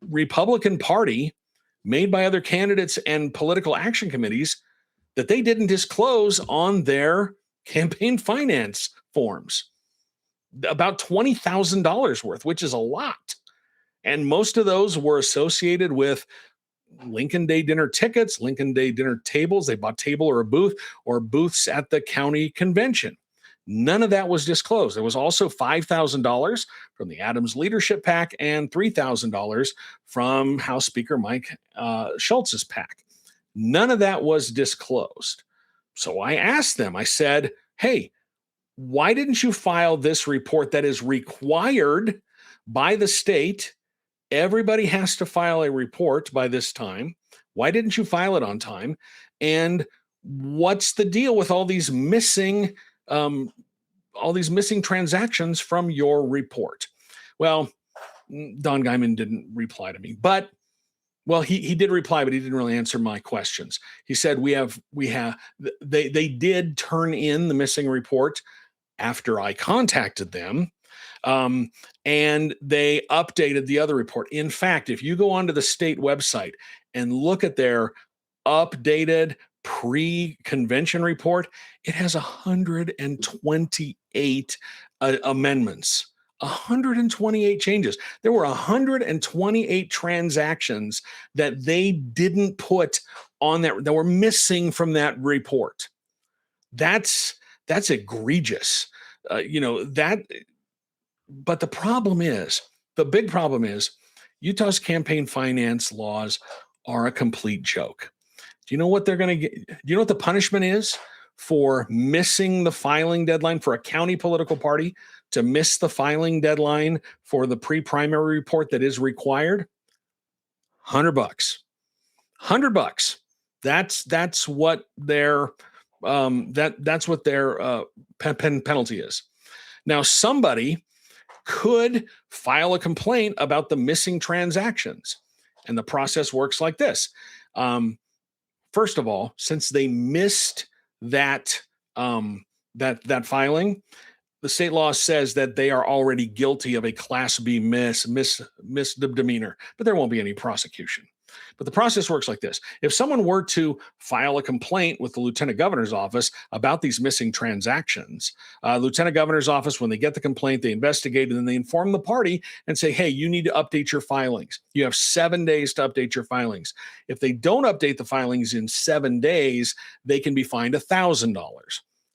Republican Party made by other candidates and political action committees that they didn't disclose on their campaign finance forms. About $20,000 worth, which is a lot. And most of those were associated with Lincoln Day dinner tickets, Lincoln Day dinner tables. They bought table or a booth or booths at the county convention. None of that was disclosed. There was also $5,000 from the Adams Leadership PAC and $3,000 from House Speaker Mike Schultz's PAC. None of that was disclosed. So I asked them, I said, hey, why didn't you file this report that is required by the state? Everybody has to file a report by this time. Why didn't you file it on time? And what's the deal with all these missing transactions from your report? Well, Don Guyman didn't reply to me, but he did reply, but he didn't really answer my questions. He said they did turn in the missing report after I contacted them. And they updated the other report. In fact, if you go onto the state website and look at their updated pre-convention report, it has 128 amendments, 128 changes. There were 128 transactions that they didn't put on that were missing from that report. That's egregious. But the big problem is Utah's campaign finance laws are a complete joke. Do you know what they're going to get? Do you know what the punishment is for missing the filing deadline for a county political party to miss the filing deadline for the pre-primary report that is required? $100. $100. That's what their penalty is. Now, somebody could file a complaint about the missing transactions, and the process works like this. First of all, since they missed that filing, the state law says that they are already guilty of a Class B misdemeanor, but there won't be any prosecution. But the process works like this. If someone were to file a complaint with the Lieutenant Governor's office about these missing transactions, Lieutenant Governor's office, when they get the complaint, they investigate and then they inform the party and say, hey, you need to update your filings. You have 7 days to update your filings. If they don't update the filings in 7 days, they can be fined $1,000.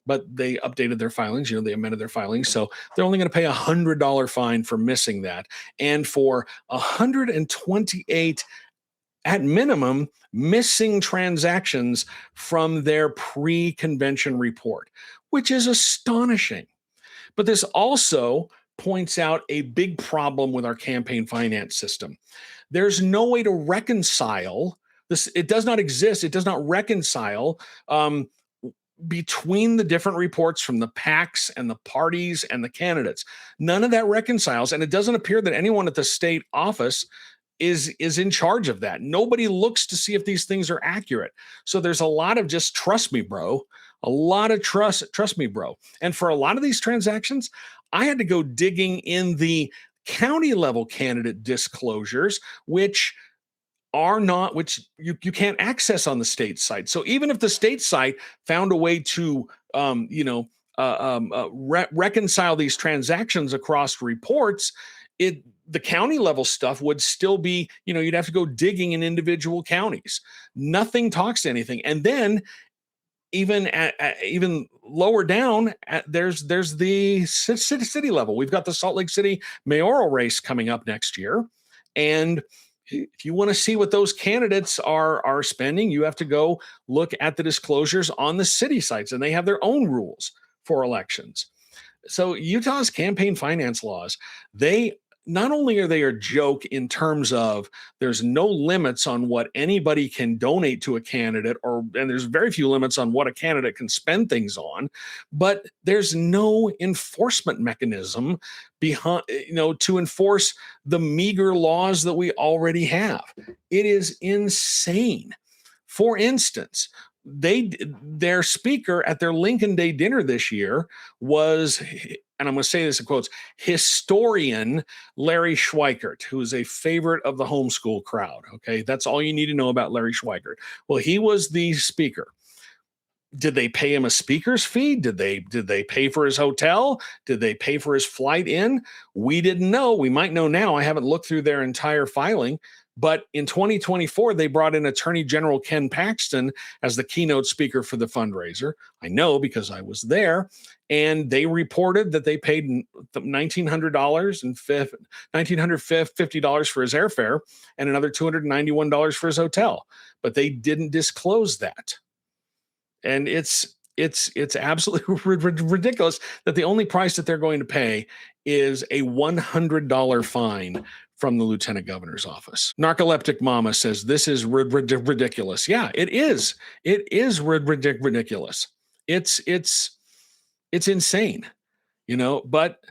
But they updated their filings, they amended their filings. So they're only going to pay a $100 fine for missing that. And for 128 at minimum, missing transactions from their pre-convention report, which is astonishing. But this also points out a big problem with our campaign finance system. There's no way to reconcile this. It does not exist. It does not reconcile between the different reports from the PACs and the parties and the candidates. None of that reconciles, and it doesn't appear that anyone at the state office is in charge of that. Nobody looks to see if these things are accurate. So there's a lot of just trust me, bro. A lot of trust me, bro. And for a lot of these transactions, I had to go digging in the county level candidate disclosures, which you can't access on the state site. So even if the state site found a way to reconcile these transactions across reports, the county level stuff would still be, you'd have to go digging in individual counties. Nothing talks to anything. And then even lower down, there's the city level. We've got the Salt Lake City mayoral race coming up next year, and if you want to see what those candidates are spending, you have to go look at the disclosures on the city sites, and they have their own rules for elections. So Utah's campaign finance laws, they not only are they a joke in terms of there's no limits on what anybody can donate to a candidate, and there's very few limits on what a candidate can spend things on, but there's no enforcement mechanism behind, to enforce the meager laws that we already have. It is insane. For instance, their speaker at their Lincoln Day dinner this year was, and I'm going to say this in quotes, historian Larry Schweikert, who is a favorite of the homeschool crowd. Okay, that's all you need to know about Larry Schweikert. Well, he was the speaker. Did they pay him a speaker's fee? Did they pay for his hotel? Did they pay for his flight in? We didn't know. We might know now. I haven't looked through their entire filing. But in 2024, they brought in Attorney General Ken Paxton as the keynote speaker for the fundraiser. I know because I was there. And they reported that they paid $1,900 and $1,950 for his airfare and another $291 for his hotel. But they didn't disclose that. And it's absolutely ridiculous that the only price that they're going to pay is a $100 fine from the lieutenant governor's office. Narcoleptic Mama says this is ridiculous. Yeah, it is. It is ridiculous. It's insane, but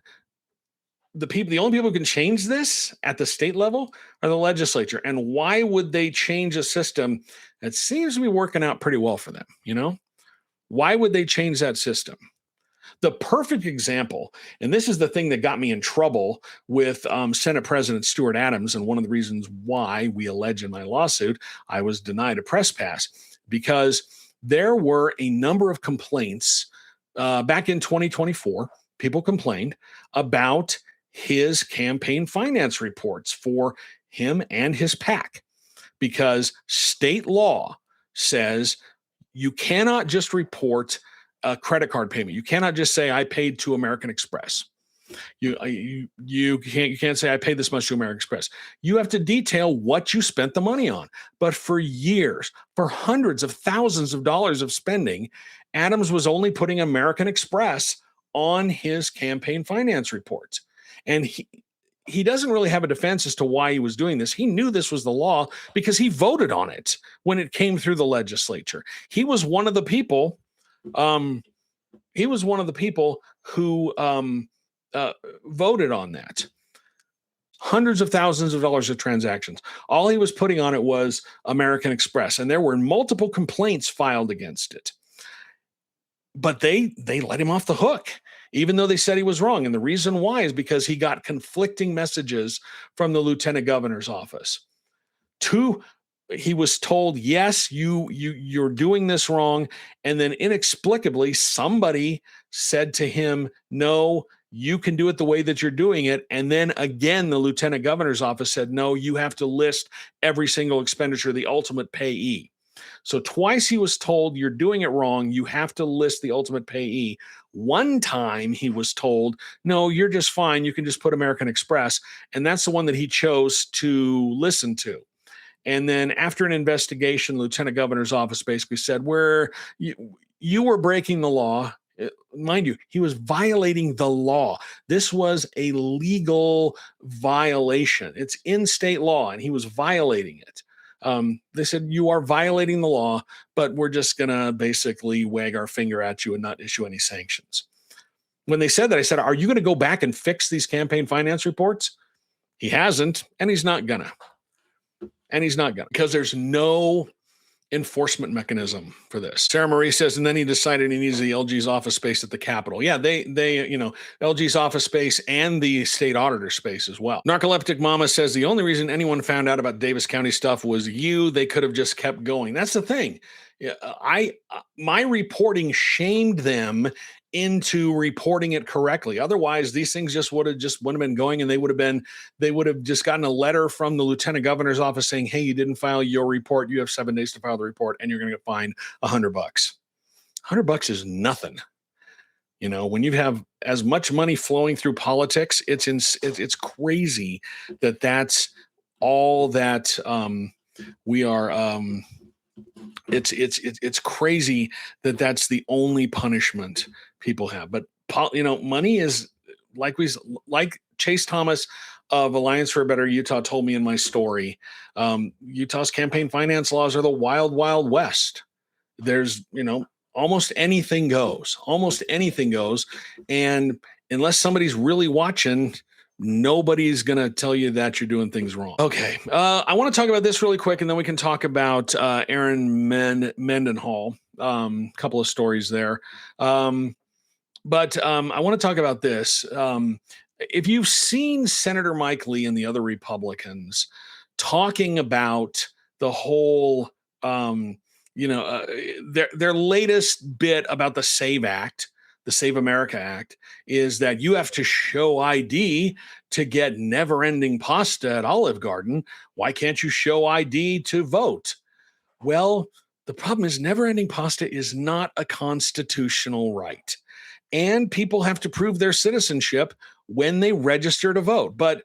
the only people who can change this at the state level are the legislature. And why would they change a system that seems to be working out pretty well for them? Why would they change that system? The perfect example, and this is the thing that got me in trouble with Senate President Stuart Adams, and one of the reasons why we allege in my lawsuit I was denied a press pass, because there were a number of complaints back in 2024. People complained about his campaign finance reports for him and his PAC, because state law says you cannot just report a credit card payment. You cannot just say I paid to American Express. You can't say I paid this much to American Express. You have to detail what you spent the money on. But for years, for hundreds of thousands of dollars of spending, Adams was only putting American Express on his campaign finance reports. And he doesn't really have a defense as to why he was doing this. He knew this was the law because he voted on it when it came through the legislature. He was one of the people who voted on that. Hundreds of thousands of dollars of transactions. All he was putting on it was American Express, and there were multiple complaints filed against it. But they let him off the hook, even though they said he was wrong. And the reason why is because he got conflicting messages from the lieutenant governor's office. He was told, yes, you're doing this wrong. And then inexplicably, somebody said to him, no, you can do it the way that you're doing it. And then again, the lieutenant governor's office said, no, you have to list every single expenditure, the ultimate payee. So twice he was told, you're doing it wrong. You have to list the ultimate payee. One time he was told, no, you're just fine. You can just put American Express. And that's the one that he chose to listen to. And then after an investigation, lieutenant governor's office basically said, you were breaking the law. Mind you, he was violating the law. This was a legal violation. It's in state law, and he was violating it. They said, you are violating the law, but we're just going to basically wag our finger at you and not issue any sanctions. When they said that, I said, are you going to go back and fix these campaign finance reports? He hasn't, and he's not going to. Because there's no enforcement mechanism for this. Sarah Marie says, and then he decided he needs the LG's office space at the Capitol. Yeah, they LG's office space and the state auditor space as well. Narcoleptic Mama says the only reason anyone found out about Davis County stuff was you. They could have just kept going. That's the thing. My reporting shamed them into reporting it correctly. Otherwise, these things wouldn't have been going, and they would have just gotten a letter from the lieutenant governor's office saying, "Hey, you didn't file your report. You have 7 days to file the report, and you're going to get fined $100. $100 is nothing. When you have as much money flowing through politics, it's crazy that's all that we are. It's crazy that's the only punishment people have. But money is like Chase Thomas of Alliance for a Better Utah told me in my story. Utah's campaign finance laws are the wild, wild west. There's almost anything goes. And unless somebody's really watching, nobody's going to tell you that you're doing things wrong. Okay. I want to talk about this really quick, and then we can talk about Aaron Mendenhall. Couple of stories there. But I want to talk about this. If you've seen Senator Mike Lee and the other Republicans talking about the whole, their latest bit about the SAVE Act, the Save America Act, is that you have to show ID to get never-ending pasta at Olive Garden. Why can't you show ID to vote? Well, the problem is never-ending pasta is not a constitutional right. And people have to prove their citizenship when they register to vote. But,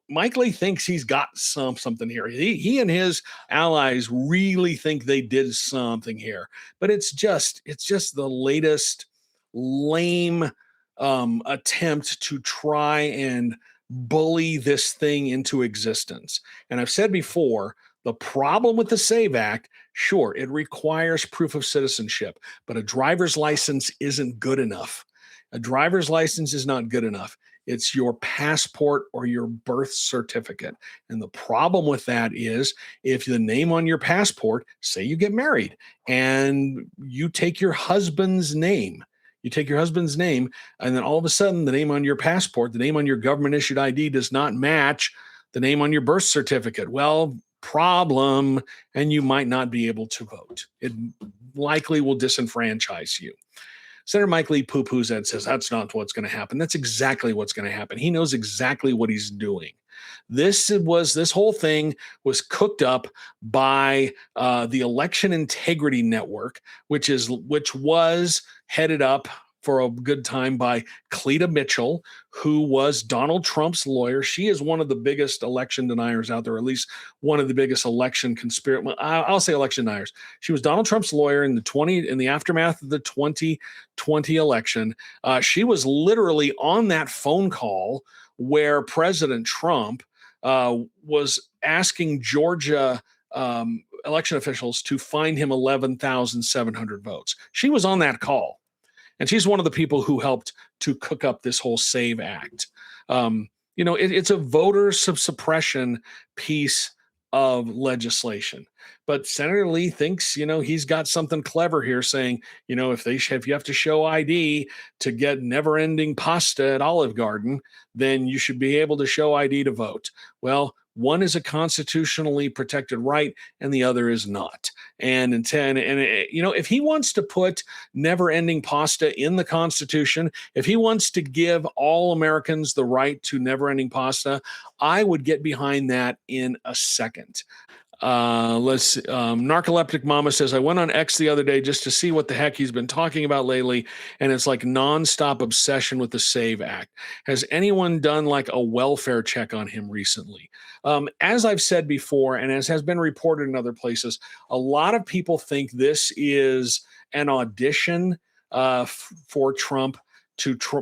Mike Lee thinks he's got something here. He and his allies really think they did something here. But it's just the latest lame attempt to try and bully this thing into existence. And I've said before, the problem with the SAVE Act, sure, it requires proof of citizenship, but a driver's license isn't good enough. A driver's license is not good enough. It's your passport or your birth certificate. And the problem with that is if the name on your passport, say you get married and you take your husband's name, and then all of a sudden the name on your passport, the name on your government issued ID does not match the name on your birth certificate. Well, problem, and you might not be able to vote. It likely will disenfranchise you. Senator Mike Lee poo-poos that, says that's not what's going to happen. That's exactly what's going to happen. He knows exactly what he's doing. This whole thing was cooked up by the Election Integrity Network, which was headed up for a good time by Cleta Mitchell, who was Donald Trump's lawyer. She is one of the biggest election deniers out there, or at least one of the biggest election conspirators. I'll say election deniers. She was Donald Trump's lawyer in the aftermath of the 2020 election. She was literally on that phone call where President Trump was asking Georgia election officials to find him 11,700 votes. She was on that call. And she's one of the people who helped to cook up this whole SAVE Act. It's a voter suppression piece of legislation. But Senator Lee thinks, he's got something clever here saying, if you have to show ID to get never-ending pasta at Olive Garden, then you should be able to show ID to vote. Well, one is a constitutionally protected right, and the other is not. And if he wants to put never-ending pasta in the Constitution, if he wants to give all Americans the right to never-ending pasta, I would get behind that in a second. Narcoleptic Mama says, I went on X the other day just to see what the heck he's been talking about lately, and it's like nonstop obsession with the SAVE Act. Has anyone done like a welfare check on him recently? As I've said before, and as has been reported in other places, a lot of people think this is an audition for Trump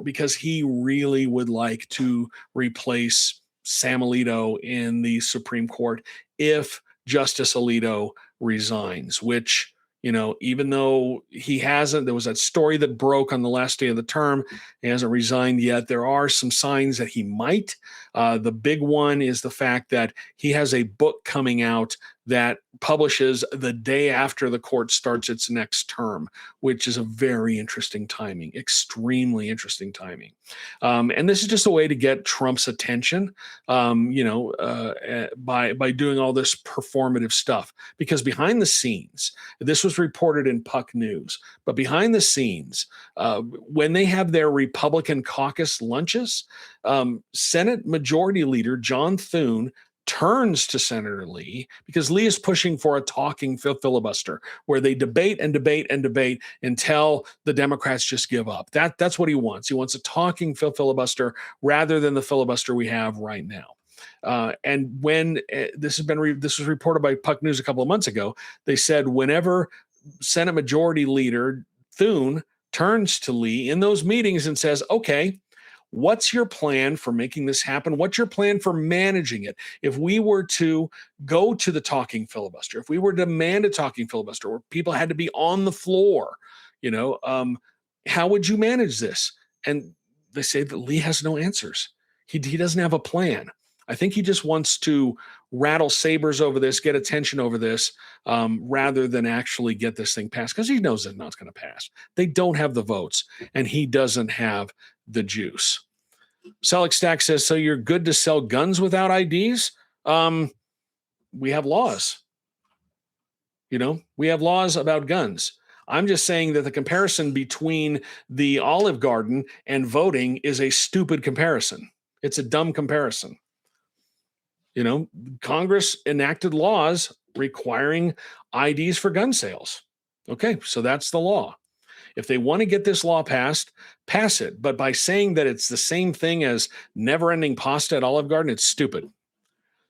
because he really would like to replace Sam Alito in the Supreme Court if Justice Alito resigns, which, even though he hasn't, there was that story that broke on the last day of the term. He hasn't resigned yet. There are some signs that he might. The big one is the fact that he has a book coming out that publishes the day after the court starts its next term, which is a very interesting timing, extremely interesting timing. And this is just a way to get Trump's attention, by doing all this performative stuff. Because behind the scenes, this was reported in Puck News, but behind the scenes, when they have their Republican caucus lunches, Senate Majority Leader John Thune turns to Senator Lee because Lee is pushing for a talking filibuster where they debate and debate and debate until the Democrats just give up. That's what he wants. He wants a talking filibuster rather than the filibuster we have right now. And when this was reported by Puck News a couple of months ago, they said whenever Senate Majority Leader Thune turns to Lee in those meetings and says, okay, what's your plan for making this happen? What's your plan for managing it? If we were to go to the talking filibuster, if we were to demand a talking filibuster where people had to be on the floor, how would you manage this? And they say that Lee has no answers. He doesn't have a plan. I think he just wants to rattle sabers over this, get attention over this, rather than actually get this thing passed, because he knows it's not going to pass. They don't have the votes, and he doesn't have the juice. Selleck Stack says, so you're good to sell guns without IDs? We have laws. We have laws about guns. I'm just saying that the comparison between the Olive Garden and voting is a stupid comparison. It's a dumb comparison. Congress enacted laws requiring IDs for gun sales. Okay, so that's the law. If they want to get this law passed, pass it. But by saying that it's the same thing as never-ending pasta at Olive Garden, it's stupid.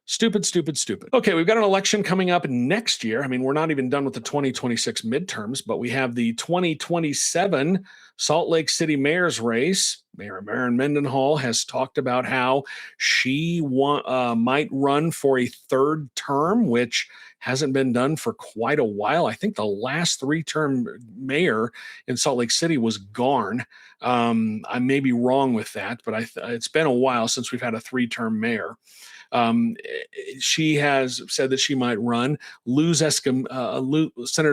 Stupid, stupid, stupid. Okay, we've got an election coming up next year. I mean, we're not even done with the 2026 midterms, but we have the 2027 Salt Lake City mayor's race. Mayor Erin Mendenhall has talked about how she might run for a third term, which hasn't been done for quite a while. I think the last three-term mayor in Salt Lake City was Garn. I may be wrong with that, but it's been a while since we've had a three-term mayor. She has said that she might run. Senator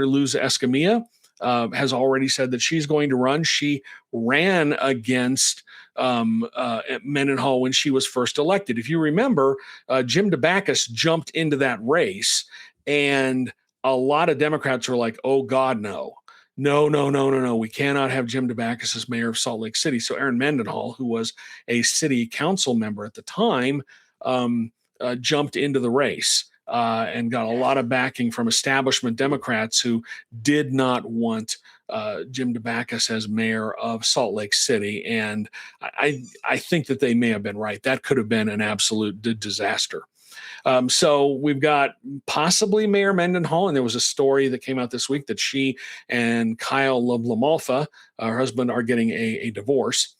Luz Escamilla has already said that she's going to run. She ran against Mendenhall when she was first elected. If you remember, Jim DeBackus jumped into that race, and a lot of Democrats were like, oh, God, no. No. We cannot have Jim DeBackus as mayor of Salt Lake City. So Erin Mendenhall, who was a city council member at the time, jumped into the race and got a lot of backing from establishment Democrats who did not want Jim DeBackus as mayor of Salt Lake City. And I think that they may have been right. That could have been an absolute disaster. So we've got possibly Mayor Mendenhall, and there was a story that came out this week that she and Kyle Lamalfa, her husband, are getting a divorce.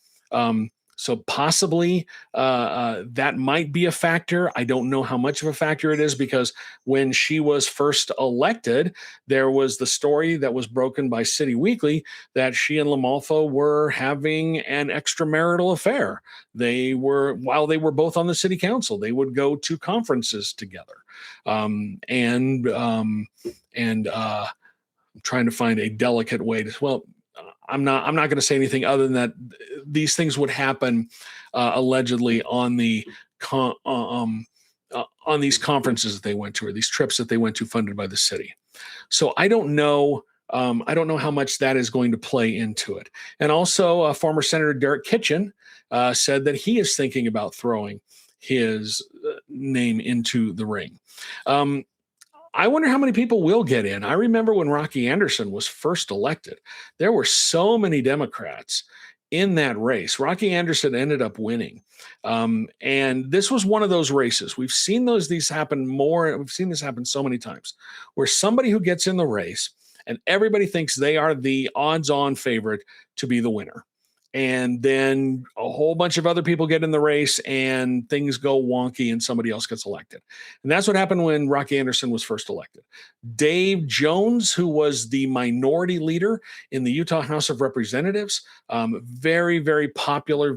So possibly that might be a factor. I don't know how much of a factor it is, because when she was first elected, there was the story that was broken by City Weekly that she and Lamalfa were having an extramarital affair. While they were both on the city council, they would go to conferences together. I'm trying to find a delicate way to, I'm not going to say anything other than that these things would happen allegedly on the on these conferences that they went to, or these trips that they went to funded by the city. So I don't know. I don't know how much that is going to play into it. And also, former Senator Derek Kitchen said that he is thinking about throwing his name into the ring. I wonder how many people will get in. I remember when Rocky Anderson was first elected, there were so many Democrats in that race. Rocky Anderson ended up winning. And this was one of those races. We've seen these happen more. We've seen this happen so many times, where somebody who gets in the race and everybody thinks they are the odds-on favorite to be the winner. and then a whole bunch of other people get in the race and things go wonky and somebody else gets elected. And that's what happened when Rocky Anderson was first elected. Dave Jones, who was the minority leader in the Utah House of Representatives, very, very popular,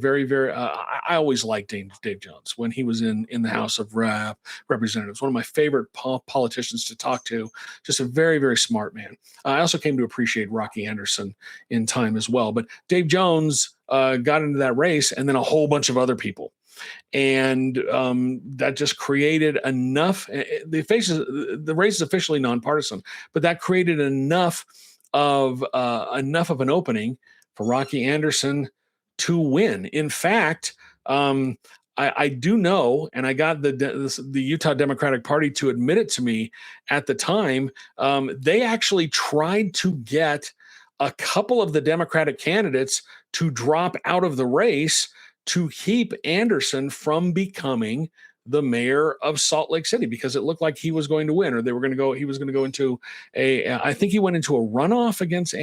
I always liked Dave Jones when he was in the House of Representatives. One of my favorite politicians to talk to, just a very, very smart man. I also came to appreciate Rocky Anderson in time as well. But Dave Jones got into that race, and then a whole bunch of other people. And that just created enough. The race is officially nonpartisan, but that created enough of an opening for Rocky Anderson to win. In fact, I do know, and I got the Utah Democratic Party to admit it to me at the time. They actually tried to get a couple of the Democratic candidates to drop out of the race to keep Anderson from becoming the mayor of Salt Lake City, because it looked like he was going to win, or he was going to go into I think he went into a runoff against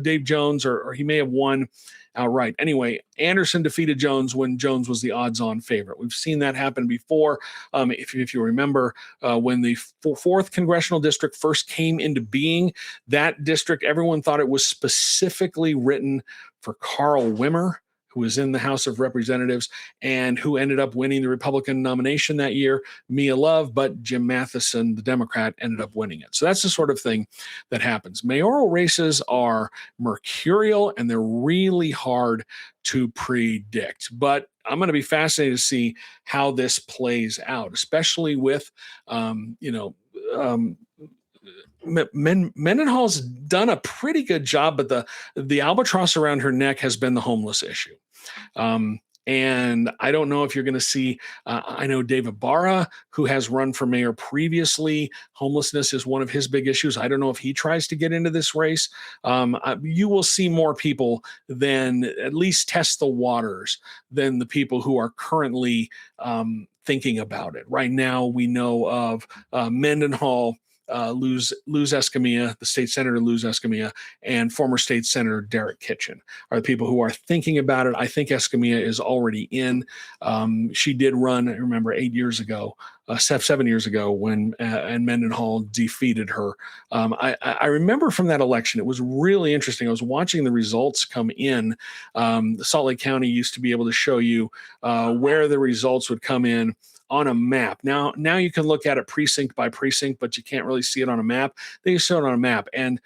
Dave Jones, or he may have won outright. Anyway, Anderson defeated Jones when Jones was the odds-on favorite. We've seen that happen before. If you remember, when the 4th Congressional District first came into being, that district, everyone thought it was specifically written for Carl Wimmer, who was in the House of Representatives and who ended up winning the Republican nomination that year, Mia Love, but Jim Matheson, the Democrat, ended up winning it. So that's the sort of thing that happens. Mayoral races are mercurial and they're really hard to predict. But I'm going to be fascinated to see how this plays out, especially with, Mendenhall's done a pretty good job, but the albatross around her neck has been the homeless issue. And I don't know if you're going to see, I know Dave Ibarra, who has run for mayor previously, homelessness is one of his big issues. I don't know if he tries to get into this race. You will see more people than at least test the waters than the people who are currently thinking about it. Right now, we know of Mendenhall, Luz Escamilla, the state senator Luz Escamilla, and former state senator Derek Kitchen are the people who are thinking about it. I think Escamilla is already in. She did run, I remember, 7 years ago, when and Mendenhall defeated her. I remember from that election, it was really interesting. I was watching the results come in. The Salt Lake County used to be able to show you where the results would come in on a map. Now you can look at it precinct by precinct, but you can't really see it on a map. They show it on a map. And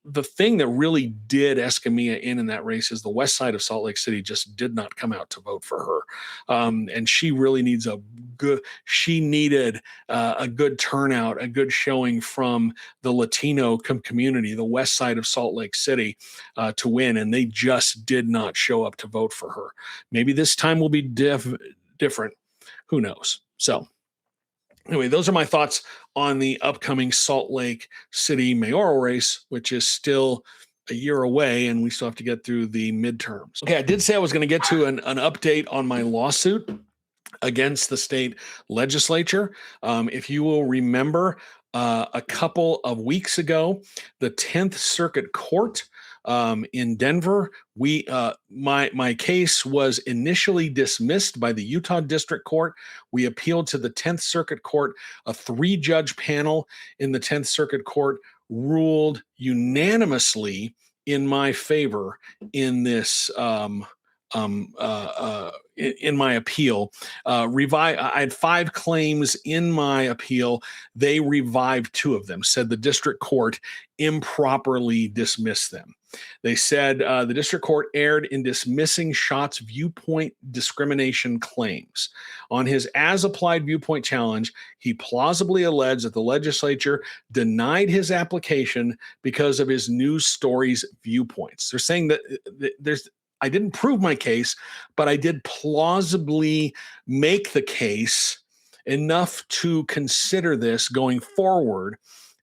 the thing that really did Escamilla in that race is the west side of Salt Lake City just did not come out to vote for her. And she really needed a good turnout, a good showing from the Latino community, the west side of Salt Lake City, to win. And they just did not show up to vote for her. Maybe this time will be different. Who knows? So anyway, those are my thoughts on the upcoming Salt Lake City mayoral race, which is still a year away, and we still have to get through the midterms. Okay, I did say I was going to get to an update on my lawsuit against the state legislature. If you will remember, a couple of weeks ago, the 10th Circuit Court in Denver, my case was initially dismissed by the Utah District Court. We appealed to the 10th Circuit Court. A 3-judge panel in the 10th Circuit Court ruled unanimously in my favor in this in my appeal. I had 5 claims in my appeal. They revived 2 of them, said the district court improperly dismissed them. They said the district court erred in dismissing Schott's viewpoint discrimination claims. On his as-applied viewpoint challenge, he plausibly alleged that the legislature denied his application because of his news stories viewpoints. They're saying that I didn't prove my case, but I did plausibly make the case enough to consider this going forward,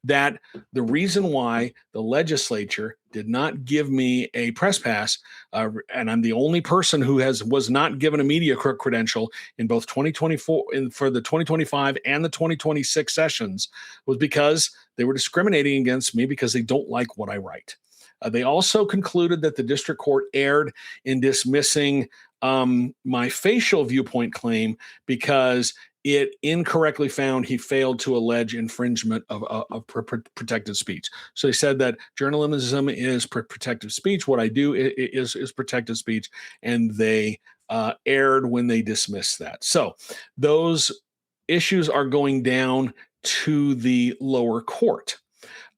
that the reason why the legislature did not give me a press pass, and I'm the only person who was not given a media credential in both 2024 for the 2025 and the 2026 sessions, was because they were discriminating against me because they don't like what I write. They also concluded that the district court erred in dismissing my facial viewpoint claim because it incorrectly found he failed to allege infringement of protected speech. So they said that journalism is protected speech. What I do is protected speech, and they erred when they dismissed that. So those issues are going down to the lower court.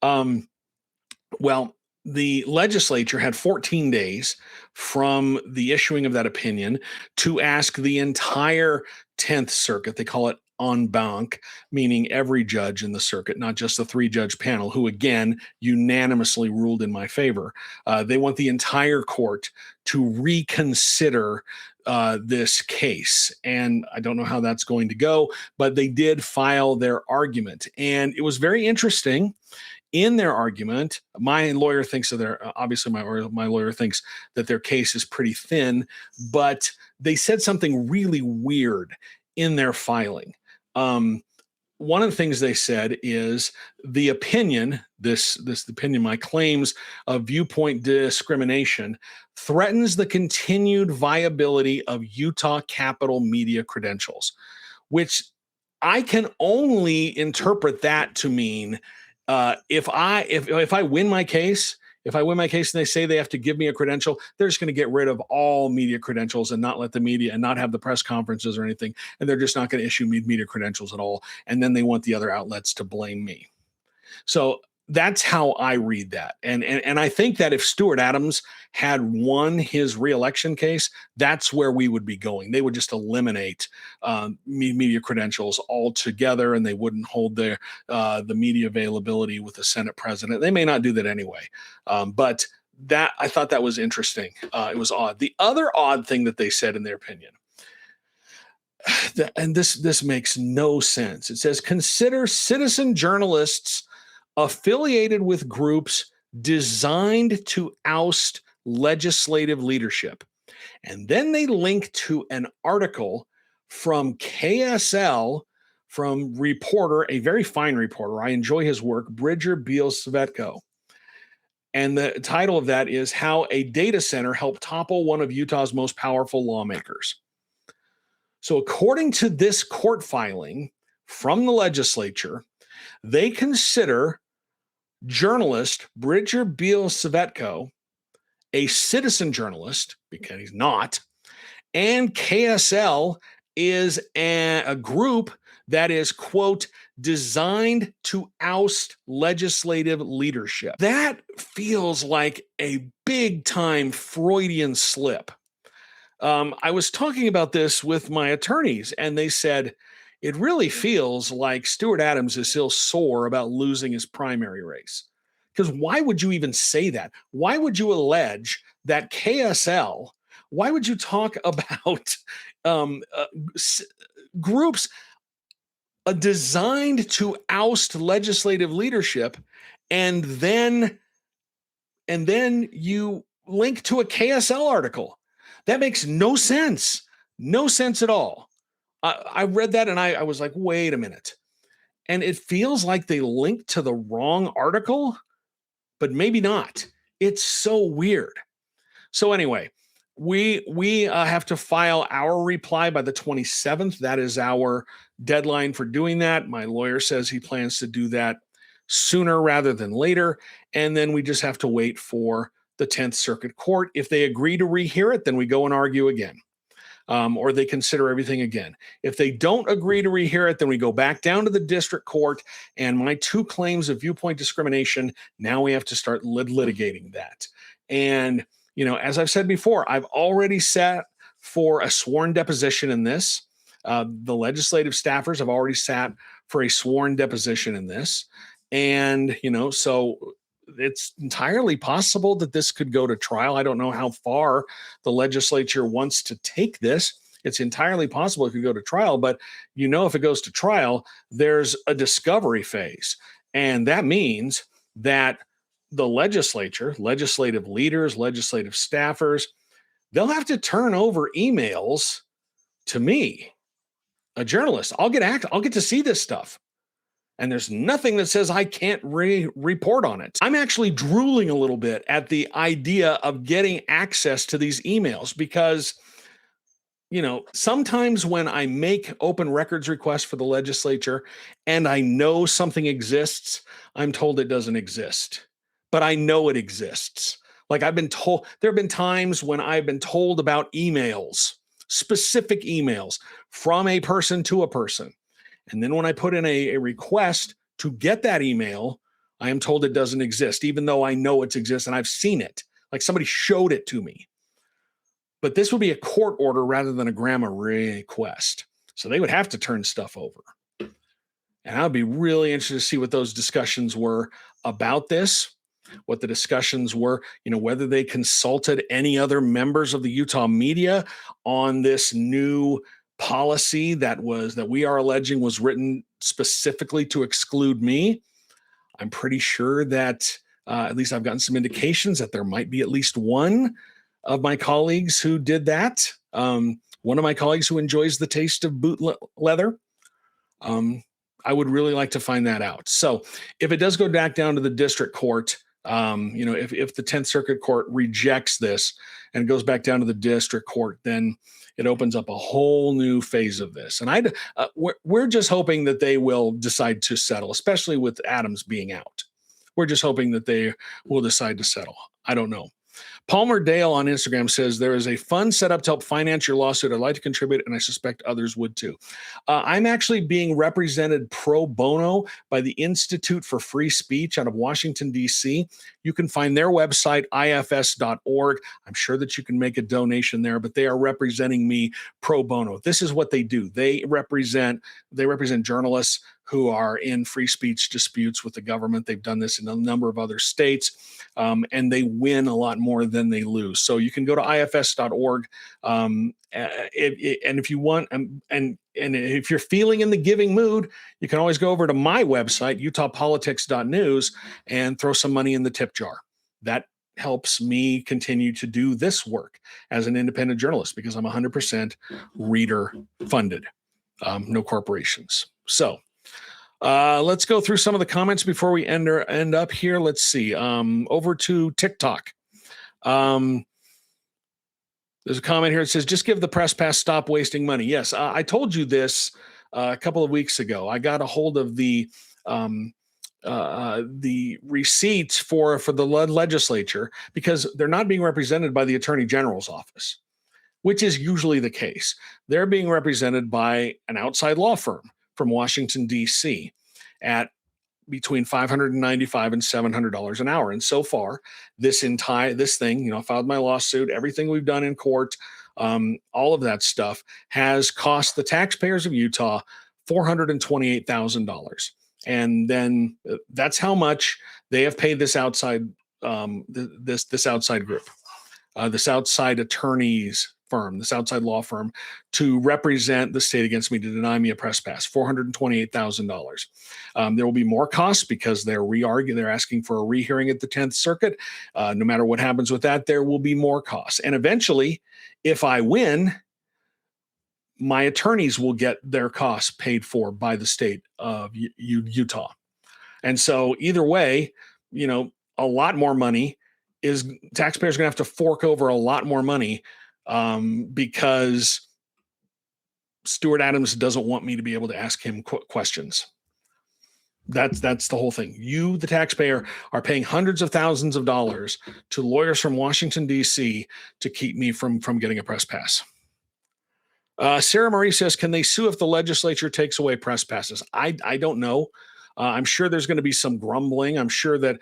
Well, the legislature had 14 days from the issuing of that opinion to ask the entire 10th Circuit, they call it en banc, meaning every judge in the circuit, not just the 3-judge panel, who again unanimously ruled in my favor. They want the entire court to reconsider this case. And I don't know how that's going to go, but they did file their argument. And it was very interesting. In their argument, my lawyer thinks that obviously my lawyer thinks that their case is pretty thin, but they said something really weird in their filing. One of the things they said is the opinion, this opinion, my claims of viewpoint discrimination threatens the continued viability of Utah Capitol media credentials, which I can only interpret that to mean if I win my case, and they say they have to give me a credential, they're just going to get rid of all media credentials and not let the media and not have the press conferences or anything. And they're just not going to issue me media credentials at all. And then they want the other outlets to blame me. So that's how I read that. And I think that if Stuart Adams had won his reelection case, that's where we would be going. They would just eliminate media credentials altogether, and they wouldn't hold the media availability with the Senate president. They may not do that anyway. But that I thought that was interesting. It was odd. The other odd thing that they said in their opinion, and this makes no sense. It says, consider citizen journalists affiliated with groups designed to oust legislative leadership. And then they link to an article from KSL, from reporter, a very fine reporter. I enjoy his work, Bridger Biel-Svetko. And the title of that is How a Data Center Helped Topple One of Utah's Most Powerful Lawmakers. So according to this court filing from the legislature, they consider journalist Bridger Biel-Svetko a citizen journalist, because he's not, and KSL is a group that is, quote, designed to oust legislative leadership. That feels like a big-time Freudian slip. I was talking about this with my attorneys, and they said, it really feels like Stuart Adams is still sore about losing his primary race. Because why would you even say that? Why would you allege that KSL, why would you talk about groups designed to oust legislative leadership, and then you link to a KSL article? That makes no sense. No sense at all. I read that and I was like, wait a minute. And it feels like they linked to the wrong article, but maybe not. It's so weird. So anyway, we have to file our reply by the 27th. That is our deadline for doing that. My lawyer says he plans to do that sooner rather than later. And then we just have to wait for the 10th Circuit Court. If they agree to rehear it, then we go and argue again. Or they consider everything again. If they don't agree to rehear it, then we go back down to the district court, and my two claims of viewpoint discrimination, now we have to start litigating that. And, you know, as I've said before, I've already sat for a sworn deposition in this. The legislative staffers have already sat for a sworn deposition in this. And, you know, so it's entirely possible that this could go to trial. I don't know how far the legislature wants to take this. It's entirely possible it could go to trial, but you know, if it goes to trial, there's a discovery phase. And that means that the legislature, legislative leaders, legislative staffers, they'll have to turn over emails to me, a journalist. I'll get to see this stuff. And there's nothing that says I can't report on it. I'm actually drooling a little bit at the idea of getting access to these emails because, sometimes when I make open records requests for the legislature and I know something exists, I'm told it doesn't exist, but I know it exists. Like I've been told, there have been times when I've been told about emails, specific emails from a person to a person. And then when I put in a request to get that email, I am told it doesn't exist, even though I know it exists and I've seen it. Like somebody showed it to me. But this would be a court order rather than a grandma request. So they would have to turn stuff over. And I'd be really interested to see what those discussions were about this, what the discussions were, whether they consulted any other members of the Utah media on this new policy that we are alleging was written specifically to exclude me. I'm pretty sure that at least I've gotten some indications that there might be at least one of my colleagues who did that. One of my colleagues who enjoys the taste of boot leather. I would really like to find that out. So if it does go back down to the district court, if the 10th Circuit Court rejects this and goes back down to the district court, then it opens up a whole new phase of this. And we're just hoping that they will decide to settle, especially with Adams being out. We're just hoping that they will decide to settle. I don't know. Palmer Dale on Instagram says, there is a fund set up to help finance your lawsuit. I'd like to contribute, and I suspect others would too. I'm actually being represented pro bono by the Institute for Free Speech out of Washington, D.C. You can find their website, ifs.org. I'm sure that you can make a donation there, but they are representing me pro bono. This is what they do. They represent journalists who are in free speech disputes with the government. They've done this in a number of other states, and they win a lot more than they lose. So you can go to ifs.org, and if you want, and if you're feeling in the giving mood, you can always go over to my website, utahpolitics.news, and throw some money in the tip jar. That helps me continue to do this work as an independent journalist because I'm 100% reader funded, no corporations. So let's go through some of the comments before we end up here. Let's see. Over to TikTok. There's a comment here that says, just give the press pass, stop wasting money. Yes, I told you this a couple of weeks ago. I got a hold of the receipts for the legislature because they're not being represented by the Attorney General's office, which is usually the case. They're being represented by an outside law firm from Washington, D.C. at between $595 and $700 an hour. And so far, this thing, I filed my lawsuit, everything we've done in court, all of that stuff has cost the taxpayers of Utah $428,000. And then that's how much they have paid this outside, this outside group, this outside attorneys firm, this outside law firm, to represent the state against me, to deny me a press pass, $428,000. There will be more costs because they're asking for a rehearing at the 10th Circuit. No matter what happens with that, there will be more costs. And eventually, if I win, my attorneys will get their costs paid for by the state of Utah. And so either way, a lot more money taxpayers are going to have to fork over a lot more money because Stuart Adams doesn't want me to be able to ask him questions. That's the whole thing. You, the taxpayer, are paying hundreds of thousands of dollars to lawyers from Washington, D.C. to keep me from getting a press pass. Sarah Marie says, can they sue if the legislature takes away press passes? I don't know. I'm sure there's going to be some grumbling. I'm sure that,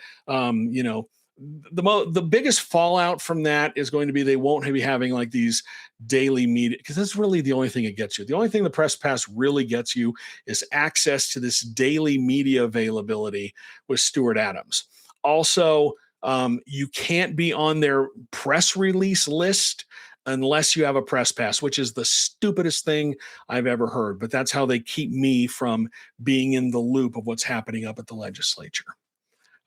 the biggest fallout from that is going to be they won't be having like these daily media, because that's really the only thing it gets you. The only thing the press pass really gets you is access to this daily media availability with Stuart Adams. Also, you can't be on their press release list unless you have a press pass, which is the stupidest thing I've ever heard. But that's how they keep me from being in the loop of what's happening up at the legislature.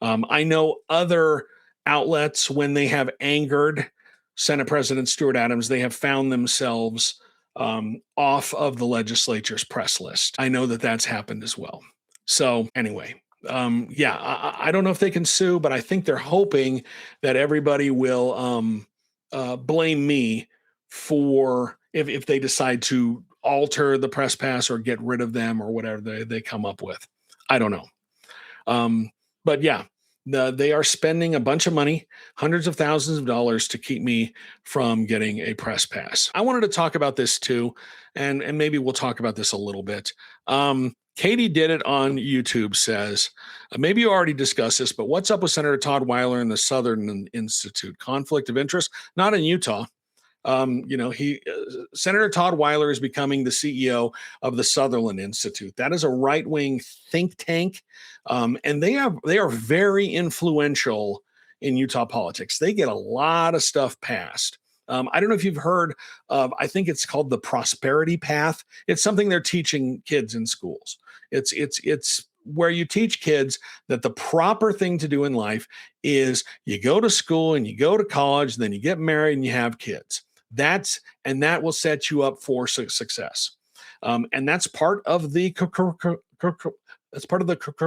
I know other outlets, when they have angered Senate President Stuart Adams, they have found themselves off of the legislature's press list. I know that that's happened as well. So anyway, yeah, I don't know if they can sue, but I think they're hoping that everybody will blame me for if they decide to alter the press pass or get rid of them or whatever they come up with. I don't know. But yeah, they are spending a bunch of money, hundreds of thousands of dollars to keep me from getting a press pass. I wanted to talk about this too, and maybe we'll talk about this a little bit. Katie did it on YouTube says, maybe you already discussed this, but what's up with Senator Todd Weiler and the Southern Institute? Conflict of interest? Not in Utah. Senator Todd Weiler is becoming the CEO of the Sutherland Institute. That is a right-wing think tank, and they are very influential in Utah politics. They get a lot of stuff passed. I don't know if you've heard of, I think it's called the Prosperity Path. It's something they're teaching kids in schools. It's where you teach kids that the proper thing to do in life is you go to school and you go to college, then you get married and you have kids. That will set you up for success. And that's part of the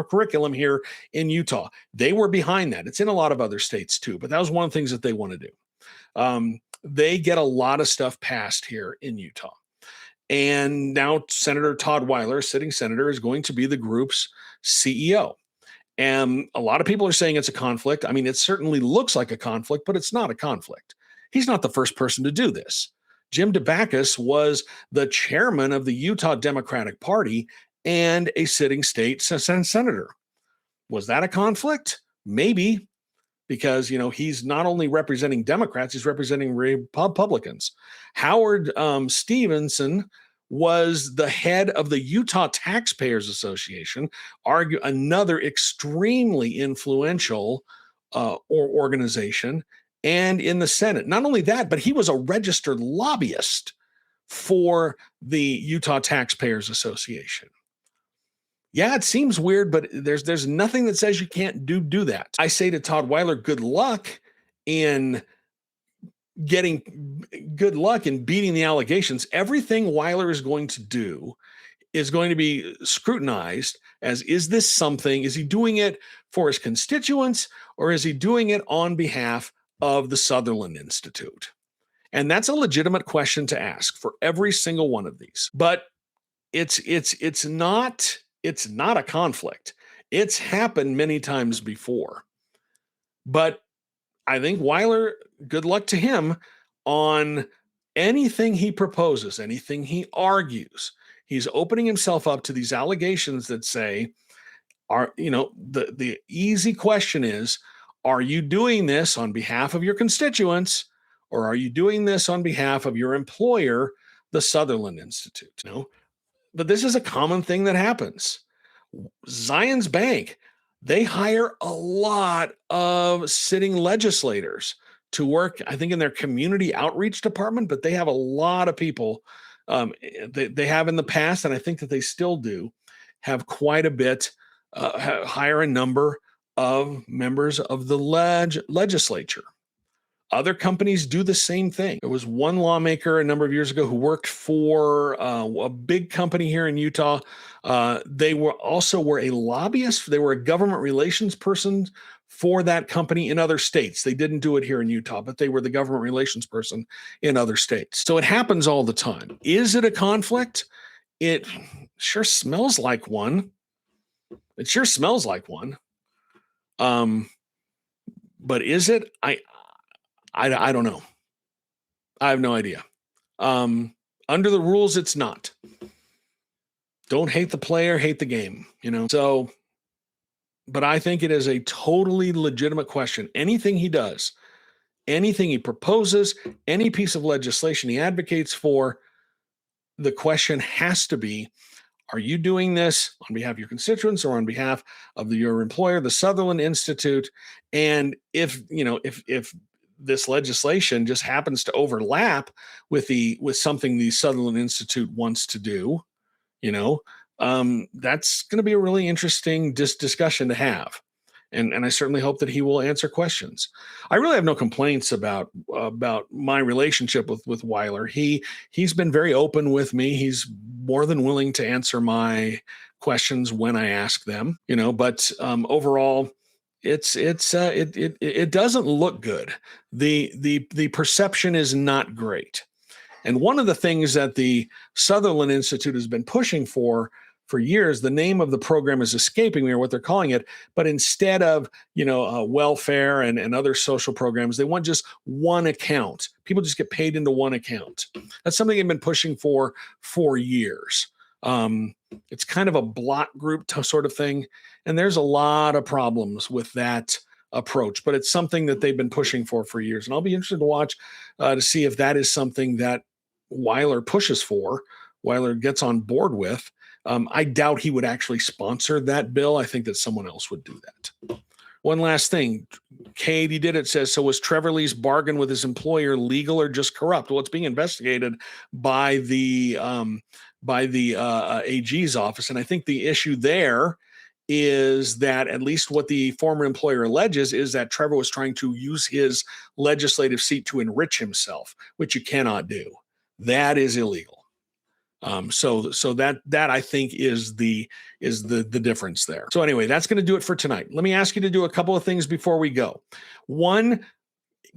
curriculum here in Utah. They were behind that. It's in a lot of other states too, but that was one of the things that they want to do. They get a lot of stuff passed here in Utah. And now Senator Todd Weiler, sitting senator, is going to be the group's CEO. And a lot of people are saying it's a conflict. I mean, it certainly looks like a conflict, but it's not a conflict. He's not the first person to do this. Jim DeBackus was the chairman of the Utah Democratic Party and a sitting state senator. Was that a conflict? Maybe, because he's not only representing Democrats, he's representing Republicans. Howard Stevenson was the head of the Utah Taxpayers Association, another extremely influential organization, and in the Senate. Not only that, but he was a registered lobbyist for the Utah Taxpayers Association. Yeah, it seems weird, but there's nothing that says you can't do that. I say to Todd Weiler, good luck in beating the allegations. Everything Weiler is going to do is going to be scrutinized as, is he doing it for his constituents, or is he doing it on behalf of the Sutherland Institute? And that's a legitimate question to ask for every single one of these. But it's not a conflict. It's happened many times before. But I think Weiler, good luck to him on anything he proposes, anything he argues. He's opening himself up to these allegations that say, the easy question is, are you doing this on behalf of your constituents, or are you doing this on behalf of your employer, the Sutherland Institute? But this is a common thing that happens. Zions Bank, they hire a lot of sitting legislators to work, I think, in their community outreach department, but they have a lot of people they have in the past, and I think that they still do have quite a bit, hire a number of members of the legislature. Other companies do the same thing. There was one lawmaker a number of years ago who worked for a big company here in Utah. They were a lobbyist. They were a government relations person for that company in other states. They didn't do it here in Utah, but they were the government relations person in other states. So it happens all the time. Is it a conflict? It sure smells like one. It sure smells like one. But is it? I don't know. I have no idea. Under the rules, it's not. Don't hate the player, hate the game, So, but I think it is a totally legitimate question. Anything he does, anything he proposes, any piece of legislation he advocates for, the question has to be, are you doing this on behalf of your constituents or on behalf of your employer, the Sutherland Institute? And if this legislation just happens to overlap with something the Sutherland Institute wants to do, that's going to be a really interesting discussion to have. And I certainly hope that he will answer questions. I really have no complaints about my relationship with Weiler. He's been very open with me. He's more than willing to answer my questions when I ask them, but overall, it doesn't look good. The perception is not great. And one of the things that the Sutherland Institute has been pushing for years, the name of the program is escaping me or what they're calling it, but instead of, welfare and other social programs, they want just one account. People just get paid into one account. That's something they've been pushing for years. It's kind of a block group sort of thing. And there's a lot of problems with that approach, but it's something that they've been pushing for years. And I'll be interested to watch to see if that is something that Weiler pushes for, Weiler gets on board with. I doubt he would actually sponsor that bill. I think that someone else would do that. One last thing. Katie did it says, so was Trevor Lee's bargain with his employer legal or just corrupt? Well, it's being investigated by the AG's office. And I think the issue there is that at least what the former employer alleges is that Trevor was trying to use his legislative seat to enrich himself, which you cannot do. That is illegal. So that I think is the difference there. So anyway, that's going to do it for tonight. Let me ask you to do a couple of things before we go. One,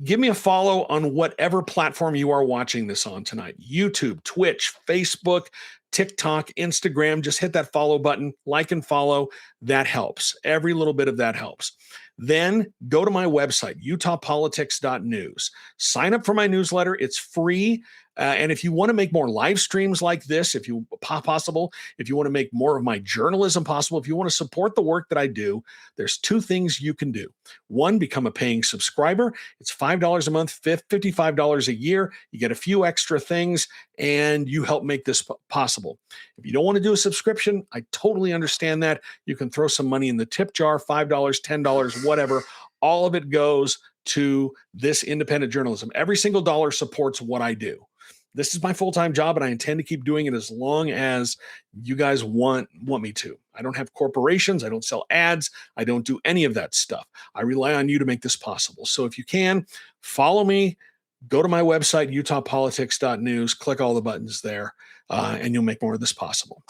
give me a follow on whatever platform you are watching this on tonight. YouTube, Twitch, Facebook, TikTok, Instagram. Just hit that follow button, like and follow. That helps. Every little bit of that helps. Then go to my website, utahpolitics.news. Sign up for my newsletter. It's free. And if you want to make more live streams like this, if you possible, if you want to make more of my journalism possible, if you want to support the work that I do, there's two things you can do. One, become a paying subscriber. It's $5 a month, $55 a year. You get a few extra things and you help make this possible. If you don't want to do a subscription, I totally understand that. You can throw some money in the tip jar, $5, $10, whatever. All of it goes to this independent journalism. Every single dollar supports what I do. This is my full-time job, and I intend to keep doing it as long as you guys want me to. I don't have corporations. I don't sell ads. I don't do any of that stuff. I rely on you to make this possible. So if you can, follow me. Go to my website, utahpolitics.news. Click all the buttons there, and you'll make more of this possible.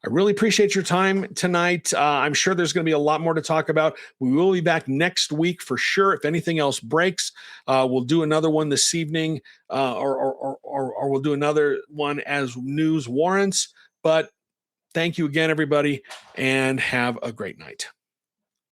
I really appreciate your time tonight. I'm sure there's going to be a lot more to talk about. We will be back next week for sure. If anything else breaks, we'll do another one this evening, or we'll do another one as news warrants. But thank you again, everybody, and have a great night.